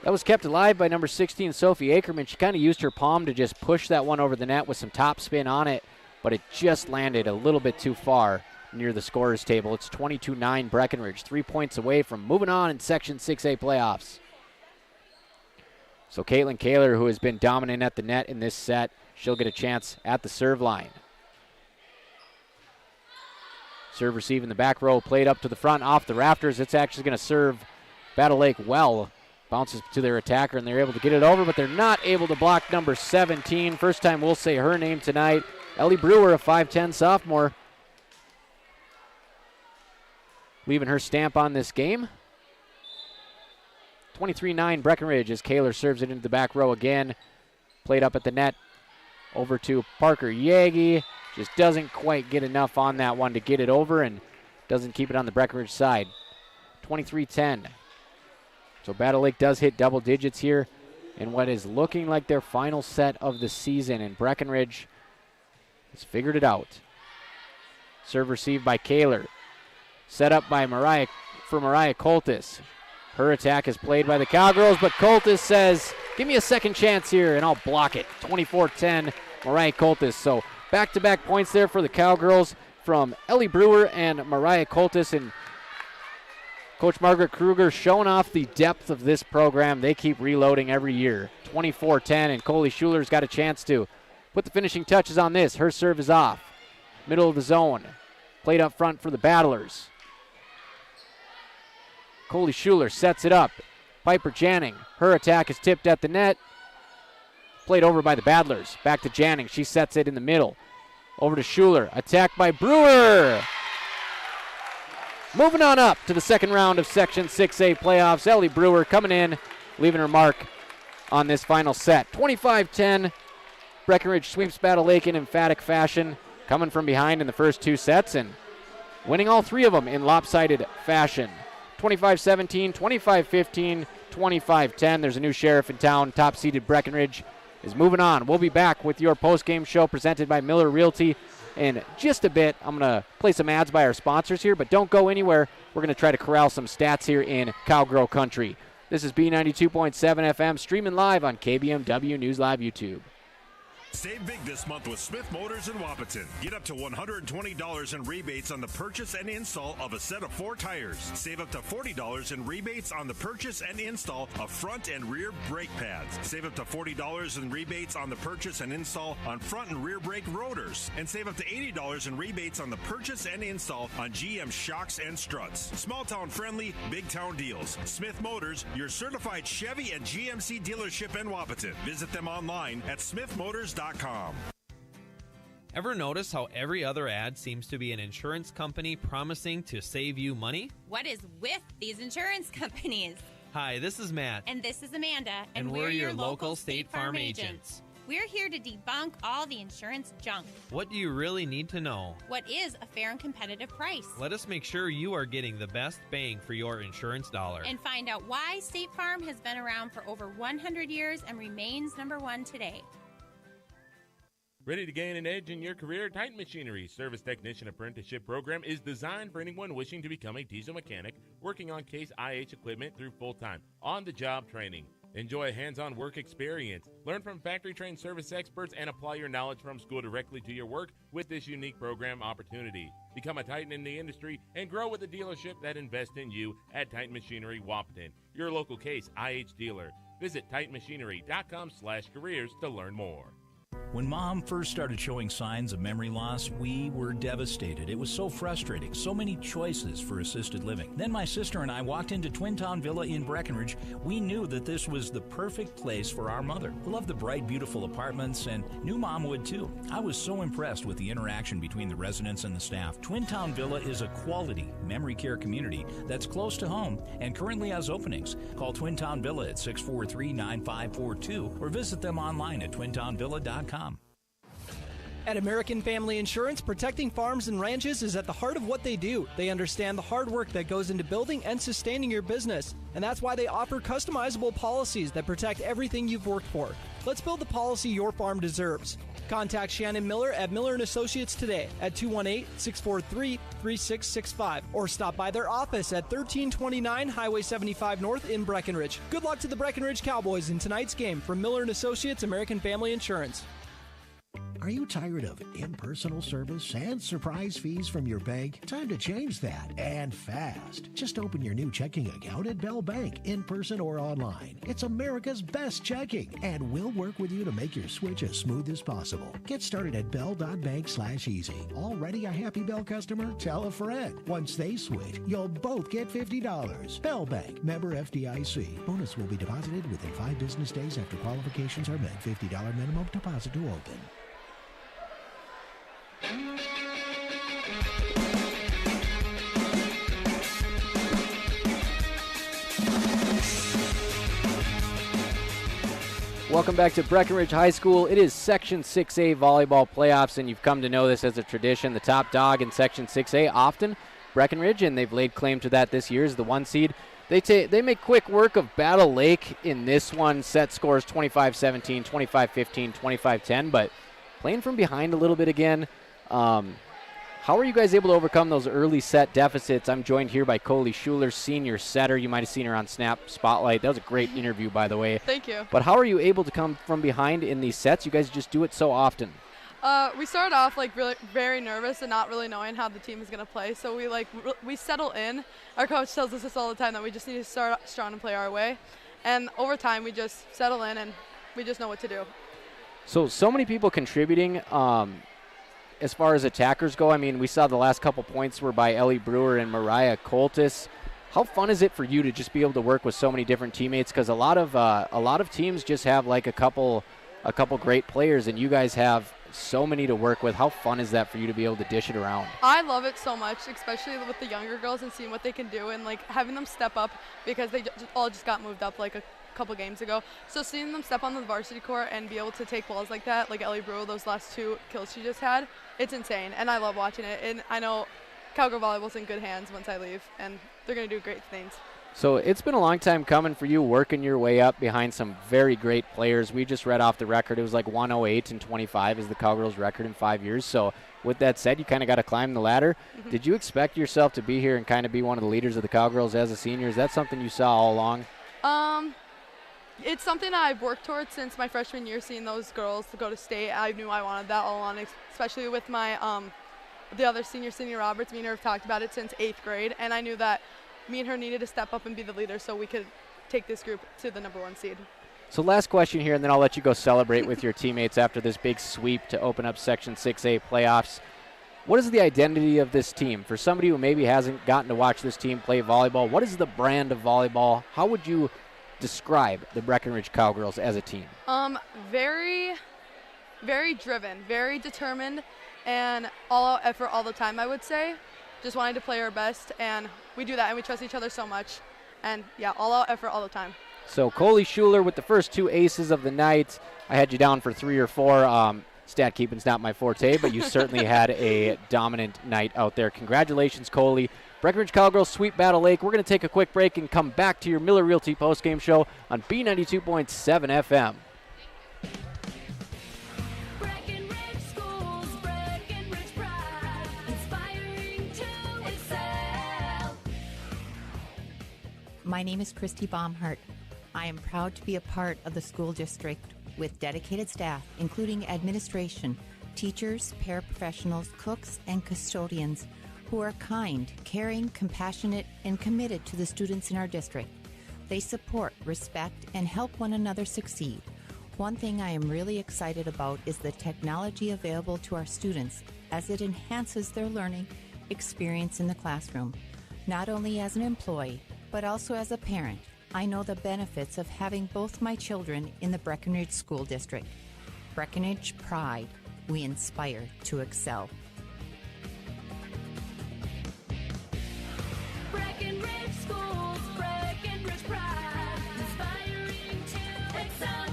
That was kept alive by number 16, Sophie Ackerman. She kind of used her palm to just push that one over the net with some top spin on it, but it just landed a little bit too far near the scorer's table. It's 22-9 Breckenridge, 3 points away from moving on in Section 6A playoffs. So Caitlin Kaler, who has been dominant at the net in this set, she'll get a chance at the serve line. Serve receive in the back row, played up to the front, off the rafters. It's actually going to serve Battle Lake well. Bounces to their attacker, and they're able to get it over, but they're not able to block number 17. First time we'll say her name tonight. Ellie Brewer, a 5'10 sophomore. Leaving her stamp on this game. 23-9 Breckenridge as Kaler serves it into the back row again. Played up at the net. Over to Parker Yagi. Just doesn't quite get enough on that one to get it over and doesn't keep it on the Breckenridge side. 23-10. So Battle Lake does hit double digits here in what is looking like their final set of the season, and Breckenridge has figured it out. Serve received by Kaler. Set up by Mariah Coltis. Her attack is played by the Cowgirls, but Coltis says, give me a second chance here and I'll block it. 24-10, Mariah Coltis. So back-to-back points there for the Cowgirls from Ellie Brewer and Mariah Coltis, and Coach Margaret Kruger showing off the depth of this program. They keep reloading every year. 24-10, and Coley Schuler's got a chance to put the finishing touches on this. Her serve is off. Middle of the zone. Played up front for the Battlers. Coley Schuler sets it up. Piper Janning. Her attack is tipped at the net. Played over by the Battlers. Back to Janning. She sets it in the middle. Over to Schuler. Attacked by Brewer. Moving on up to the second round of Section 6A playoffs. Ellie Brewer coming in, leaving her mark on this final set. 25-10. Breckenridge sweeps Battle Lake in emphatic fashion, coming from behind in the first two sets and winning all three of them in lopsided fashion. 25-17, 25-15, 25-10. There's a new sheriff in town. Top-seeded Breckenridge is moving on. We'll be back with your post-game show presented by Miller Realty in just a bit. I'm going to play some ads by our sponsors here, but don't go anywhere. We're going to try to corral some stats here in Cowgirl Country. This is B92.7 FM, streaming live on KBMW News Live YouTube. Save big this month with Smith Motors in Wapaton. Get up to $120 in rebates on the purchase and install of a set of 4 tires. Save up to $40 in rebates on the purchase and install of front and rear brake pads. Save up to $40 in rebates on the purchase and install on front and rear brake rotors. And save up to $80 in rebates on the purchase and install on GM shocks and struts. Small town friendly, big town deals. Smith Motors, your certified Chevy and GMC dealership in Wapaton. Visit them online at smithmotors.com. Ever notice how every other ad seems to be an insurance company promising to save you money? What is with these insurance companies? Hi, this is Matt. And this is Amanda. And we're your local State Farm agents. We're here to debunk all the insurance junk. What do you really need to know? What is a fair and competitive price? Let us make sure you are getting the best bang for your insurance dollar. And find out why State Farm has been around for over 100 years and remains #1 today. Ready to gain an edge in your career? Titan Machinery's Service Technician Apprenticeship Program is designed for anyone wishing to become a diesel mechanic, working on Case IH equipment through full-time, on-the-job training. Enjoy a hands-on work experience. Learn from factory-trained service experts and apply your knowledge from school directly to your work with this unique program opportunity. Become a Titan in the industry and grow with a dealership that invests in you at Titan Machinery Wapaton, your local Case IH dealer. Visit titanmachinery.com/careers to learn more. When Mom first started showing signs of memory loss, we were devastated. It was so frustrating, so many choices for assisted living. Then my sister and I walked into Twin Town Villa in Breckenridge. We knew that this was the perfect place for our mother. We loved the bright, beautiful apartments, and knew Mom would too. I was so impressed with the interaction between the residents and the staff. Twin Town Villa is a quality memory care community that's close to home and currently has openings. Call Twin Town Villa at 643-9542 or visit them online at twintownvilla.com. At American Family Insurance, protecting farms and ranches is at the heart of what they do. They understand the hard work that goes into building and sustaining your business, and that's why they offer customizable policies that protect everything you've worked for. Let's build the policy your farm deserves. Contact Shannon Miller at Miller & Associates today at 218-643-3665 or stop by their office at 1329 Highway 75 North in Breckenridge. Good luck to the Breckenridge Cowboys in tonight's game from Miller & Associates American Family Insurance. Are you tired of impersonal service and surprise fees from your bank? Time to change that, and fast. Just open your new checking account at Bell Bank, in person or online. It's America's best checking, and we'll work with you to make your switch as smooth as possible. Get started at bell.bank/easy. Already a happy Bell customer? Tell a friend. Once they switch, you'll both get $50. Bell Bank, member FDIC. Bonus will be deposited within 5 business days after qualifications are met. $50 minimum deposit to open. Welcome back to Breckenridge High School. It is Section 6A volleyball playoffs, and you've come to know this as a tradition. The top dog in Section 6A, often Breckenridge, and they've laid claim to that this year as the 1 seed. They make quick work of Battle Lake in this one. Set scores 25-17, 25-15, 25-10, but playing from behind a little bit again. How are you guys able to overcome those early set deficits? I'm joined here by Coley Schuler, senior setter. You might have seen her on Snap Spotlight. That was a great interview, by the way. Thank you. But how are you able to come from behind in these sets? You guys just do it so often. We started off really very nervous and not really knowing how the team is going to play. So we settle in. Our coach tells us this all the time, that we just need to start strong and play our way. And over time, we just settle in and we just know what to do. So many people contributing. As far as attackers go, I mean, we saw the last couple points were by Ellie Brewer and Mariah Coltis. How fun is it for you to just be able to work with so many different teammates? Because a lot of teams just have like a couple great players, and you guys have so many to work with. How fun is that for you to be able to dish it around? I love it so much, especially with the younger girls and seeing what they can do and like having them step up, because they all just got moved up like a couple games ago. So seeing them step on the varsity court and be able to take balls like that, like Ellie Brewer, those last 2 kills she just had, it's insane, and I love watching it. And I know Cowgirl Volleyball's in good hands once I leave, and they're going to do great things. So it's been a long time coming for you, working your way up behind some very great players. We just read off the record. It was like 108 and 25 is the Cowgirls' record in 5 years. So with that said, you kind of got to climb the ladder. Mm-hmm. Did you expect yourself to be here and kind of be one of the leaders of the Cowgirls as a senior? Is that something you saw all along? It's something I've worked towards since my freshman year, seeing those girls go to state. I knew I wanted that all along, especially with my the other senior, Sydney Roberts. Me and her have talked about it since 8th grade, and I knew that me and her needed to step up and be the leader so we could take this group to the number 1 seed. So last question here, and then I'll let you go celebrate with your teammates after this big sweep to open up Section 6A playoffs. What is the identity of this team? For somebody who maybe hasn't gotten to watch this team play volleyball, what is the brand of volleyball? How would you describe the Breckenridge Cowgirls as a team? Very, very driven, very determined, and all-out effort all the time, I would say. Just wanting to play our best, and we do that, and we trust each other so much. And, yeah, all-out effort all the time. So Coley Schuler with the first 2 aces of the night. I had you down for 3 or 4. Stat keeping's not my forte, but you certainly had a dominant night out there. Congratulations, Coley. Breckenridge Cowgirls sweep Battle Lake. We're going to take a quick break and come back to your Miller Realty postgame show on B92.7 FM. Breckenridge Schools, Breckenridge Pride, inspiring to excel. My name is Christy Baumhart. I am proud to be a part of the school district with dedicated staff, including administration, teachers, paraprofessionals, cooks, and custodians who are kind, caring, compassionate, and committed to the students in our district. They support, respect, and help one another succeed. One thing I am really excited about is the technology available to our students as it enhances their learning experience in the classroom. Not only as an employee, but also as a parent, I know the benefits of having both my children in the Breckenridge School District. Breckenridge Pride. We inspire to excel. Breckenridge Schools, Breckenridge Pride, inspiring to excel.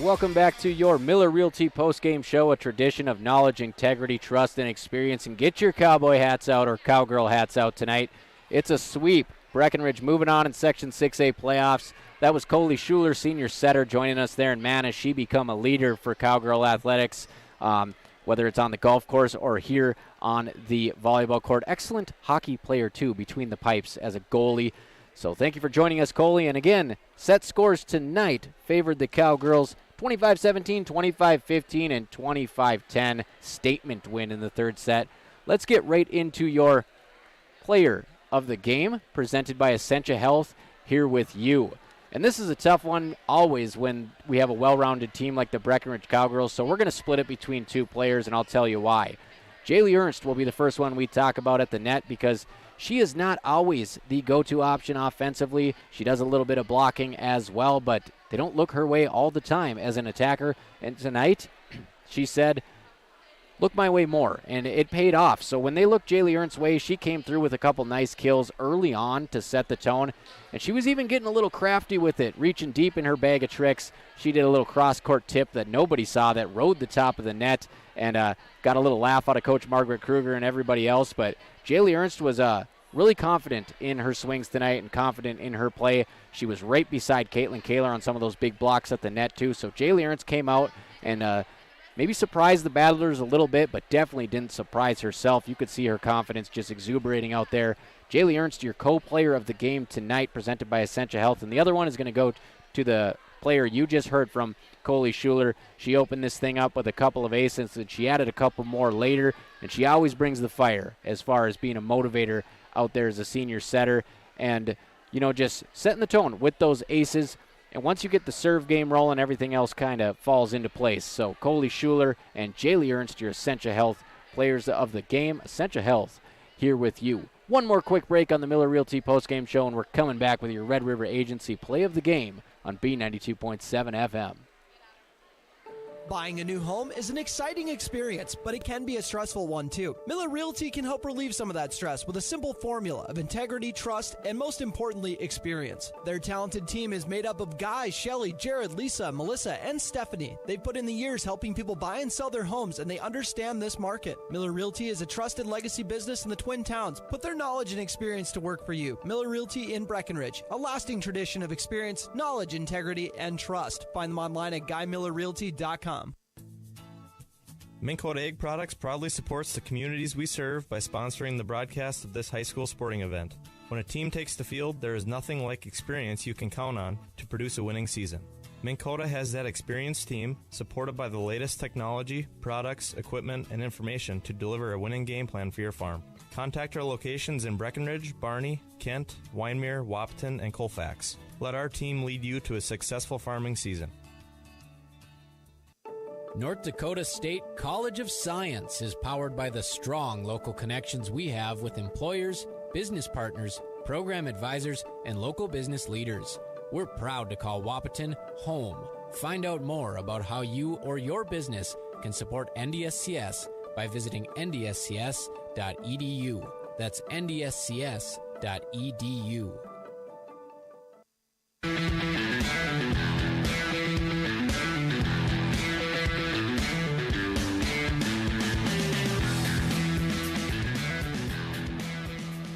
Welcome back to your Miller Realty postgame show, a tradition of knowledge, integrity, trust, and experience. And get your cowboy hats out or cowgirl hats out tonight. It's a sweep. Breckenridge moving on in Section 6A playoffs. That was Coley Schuler, senior setter, joining us there in Manna. She become a leader for Cowgirl Athletics, whether it's on the golf course or here on the volleyball court. Excellent hockey player, too, between the pipes as a goalie. So thank you for joining us, Coley. And again, set scores tonight favored the Cowgirls. 25-17, 25-15, and 25-10 statement win in the third set. Let's get right into your player of the game, presented by Essentia Health, here with you. And this is a tough one always when we have a well-rounded team like the Breckenridge Cowgirls, so we're going to split it between 2 players, and I'll tell you why. Jaylee Ernst will be the first one we talk about at the net because she is not always the go-to option offensively. She does a little bit of blocking as well, but they don't look her way all the time as an attacker. And tonight, she said look my way more, and it paid off. So when they looked Jaylee Ernst's way, she came through with a couple nice kills early on to set the tone, and she was even getting a little crafty with it, reaching deep in her bag of tricks. She did a little cross-court tip that nobody saw that rode the top of the net and got a little laugh out of Coach Margaret Kruger and everybody else. But Jaylee Ernst was really confident in her swings tonight and confident in her play. She was right beside Caitlin Kaler on some of those big blocks at the net, too. So Jaylee Ernst came out and maybe surprised the battlers a little bit, but definitely didn't surprise herself. You could see her confidence just exuberating out there. Jaylee Ernst, your co-player of the game tonight, presented by Essentia Health. And the other one is going to go to the player you just heard from, Coley Schuler. She opened this thing up with a couple of aces, and she added a couple more later. And she always brings the fire as far as being a motivator out there as a senior setter. And, you know, just setting the tone with those aces. And once you get the serve game rolling, everything else kind of falls into place. So Coley Schuler and Jaylee Ernst, your Essentia Health players of the game. Essentia Health here with you. One more quick break on the Miller Realty postgame show, and we're coming back with your Red River Agency play of the game on B92.7 FM. Buying a new home is an exciting experience, but it can be a stressful one too. Miller Realty can help relieve some of that stress with a simple formula of integrity, trust, and most importantly, experience. Their talented team is made up of Guy, Shelly, Jared, Lisa, Melissa, and Stephanie. They've put in the years helping people buy and sell their homes, and they understand this market. Miller Realty is a trusted legacy business in the Twin Towns. Put their knowledge and experience to work for you. Miller Realty in Breckenridge, a lasting tradition of experience, knowledge, integrity, and trust. Find them online at GuyMillerRealty.com. Minn Kota Egg Products proudly supports the communities we serve by sponsoring the broadcast of this high school sporting event. When a team takes the field, there is nothing like experience you can count on to produce a winning season. Minn Kota has that experienced team, supported by the latest technology, products, equipment, and information to deliver a winning game plan for your farm. Contact our locations in Breckenridge, Barney, Kent, Wyndmere, Wahpeton, and Colfax. Let our team lead you to a successful farming season. North Dakota State College of Science is powered by the strong local connections we have with employers, business partners, program advisors, and local business leaders. We're proud to call Wahpeton home. Find out more about how you or your business can support NDSCS by visiting ndscs.edu. That's ndscs.edu.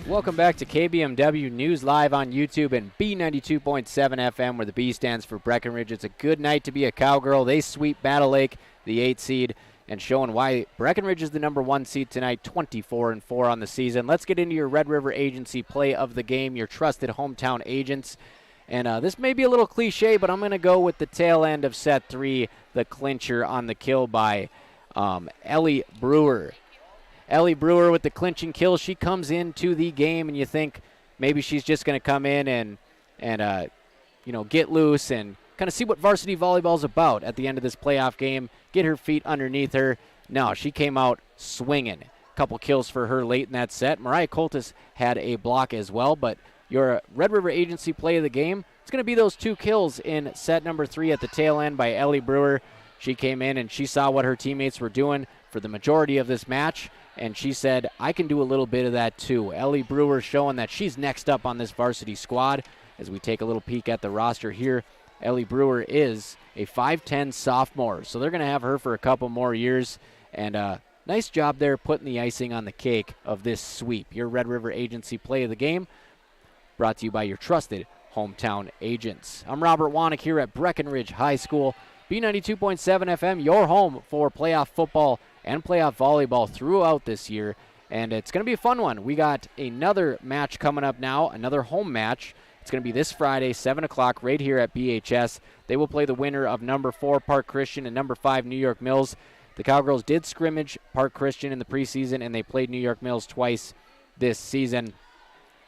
Welcome back to KBMW News Live on YouTube and B92.7 FM, where the B stands for Breckenridge. It's a good night to be a Cowgirl. They sweep Battle Lake, the 8th seed, and showing why Breckenridge is the number 1 seed tonight, 24-4 on the season. Let's get into your Red River Agency play of the game, your trusted hometown agents. And this may be a little cliche, but I'm going to go with the tail end of set 3, the clincher on the kill by Ellie Brewer. Ellie Brewer with the clinching kill. She comes into the game, and you think maybe she's just going to come in and get loose and kind of see what varsity volleyball is about at the end of this playoff game, get her feet underneath her. No, she came out swinging. A couple kills for her late in that set. Mariah Coltis had a block as well, but your Red River Agency play of the game, it's going to be those 2 kills in set number 3 at the tail end by Ellie Brewer. She came in and she saw what her teammates were doing for the majority of this match, and she said, I can do a little bit of that too. Ellie Brewer showing that she's next up on this varsity squad. As we take a little peek at the roster here, Ellie Brewer is a 5'10 sophomore, so they're going to have her for a couple more years. And nice job there putting the icing on the cake of this sweep. Your Red River Agency play of the game, brought to you by your trusted hometown agents. I'm Robert Wanick here at Breckenridge High School. B92.7 FM, your home for playoff football and playoff volleyball throughout this year. And it's going to be a fun one. We got another match coming up now, another home match. It's going to be this Friday, 7 o'clock, right here at BHS. They will play the winner of number 4 Park Christian and number 5 New York Mills. The Cowgirls did scrimmage Park Christian in the preseason, and they played New York Mills twice this season.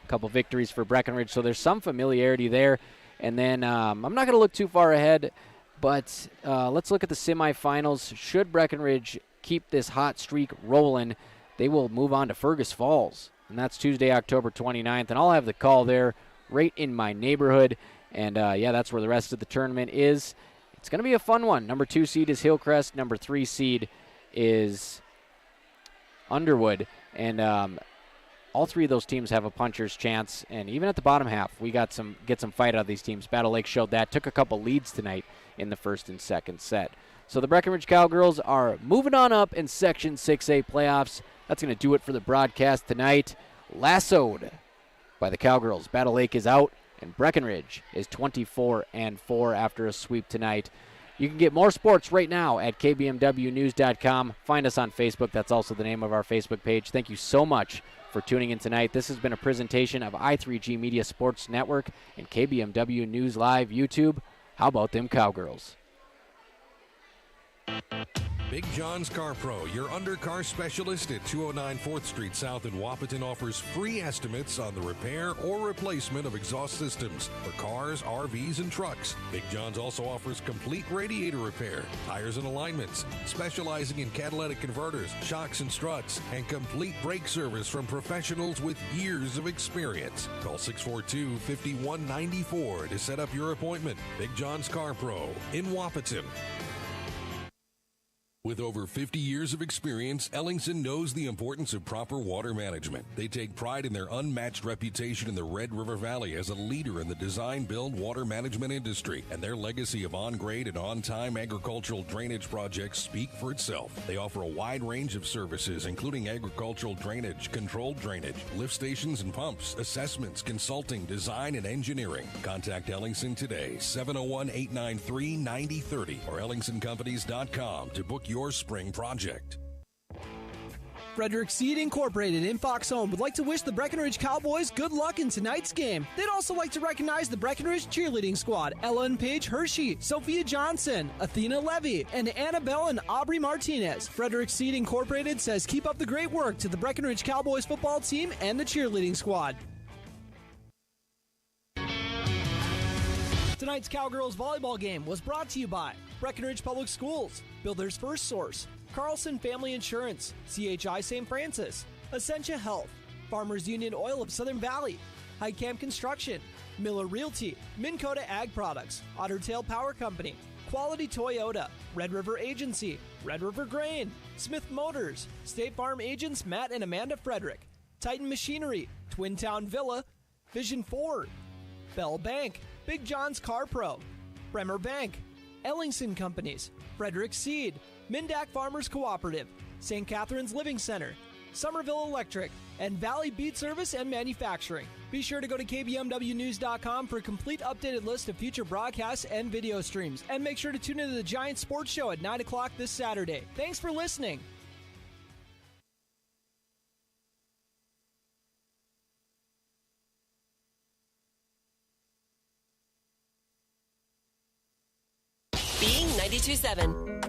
A couple victories for Breckenridge, so there's some familiarity there. And then I'm not going to look too far ahead, but let's look at the semifinals. Should Breckenridge keep this hot streak rolling, they will move on to Fergus Falls. And that's Tuesday, October 29th. And I'll have the call there right in my neighborhood. And, that's where the rest of the tournament is. It's going to be a fun one. Number 2 seed is Hillcrest. Number 3 seed is Underwood. And all three of those teams have a puncher's chance. And even at the bottom half, we get some fight out of these teams. Battle Lake showed that. Took a couple leads tonight in the first and second set. So the Breckenridge Cowgirls are moving on up in Section 6A playoffs. That's going to do it for the broadcast tonight. Lassoed by the Cowgirls. Battle Lake is out, and Breckenridge is 24-4 after a sweep tonight. You can get more sports right now at kbmwnews.com. Find us on Facebook. That's also the name of our Facebook page. Thank you so much for tuning in tonight. This has been a presentation of I3G Media Sports Network and KBMW News Live YouTube. How about them Cowgirls? Big John's Car Pro, your undercar specialist at 209 4th Street South in Wahpeton, offers free estimates on the repair or replacement of exhaust systems for cars, RVs, and trucks. Big John's also offers complete radiator repair, tires and alignments, specializing in catalytic converters, shocks and struts, and complete brake service from professionals with years of experience. Call 642-5194 to set up your appointment. Big John's Car Pro in Wahpeton. With over 50 years of experience, Ellingson knows the importance of proper water management. They take pride in their unmatched reputation in the Red River Valley as a leader in the design-build water management industry, and their legacy of on-grade and on-time agricultural drainage projects speak for itself. They offer a wide range of services, including agricultural drainage, controlled drainage, lift stations and pumps, assessments, consulting, design, and engineering. Contact Ellingson today, 701-893-9030 or ellingsoncompanies.com to book your spring project. Frederick Seed Incorporated in Fox Home would like to wish the Breckenridge Cowboys good luck in tonight's game. They'd also like to recognize the Breckenridge cheerleading squad, Ellen Paige Hershey, Sophia Johnson, Athena Levy, and Annabelle and Aubrey Martinez. Frederick Seed Incorporated says keep up the great work to the Breckenridge Cowboys football team and the cheerleading squad. Tonight's Cowgirls volleyball game was brought to you by Breckenridge Public Schools, Builder's First Source, Carlson Family Insurance, CHI St. Francis, Essentia Health, Farmers Union Oil of Southern Valley, Highcamp Construction, Miller Realty, Minn Kota Ag Products, Otter Tail Power Company, Quality Toyota, Red River Agency, Red River Grain, Smith Motors, State Farm agents Matt and Amanda Frederick, Titan Machinery, Twin Town Villa, Vision Ford, Bell Bank, Big John's Car Pro, Bremer Bank, Ellingson Companies, Frederick Seed, Mindak Farmers Cooperative, St. Catherine's Living Center, Somerville Electric, and Valley Beat Service and Manufacturing. Be sure to go to kbmwnews.com for a complete updated list of future broadcasts and video streams. And make sure to tune into the Giants Sports Show at 9 o'clock this Saturday. Thanks for listening. Being 92.7.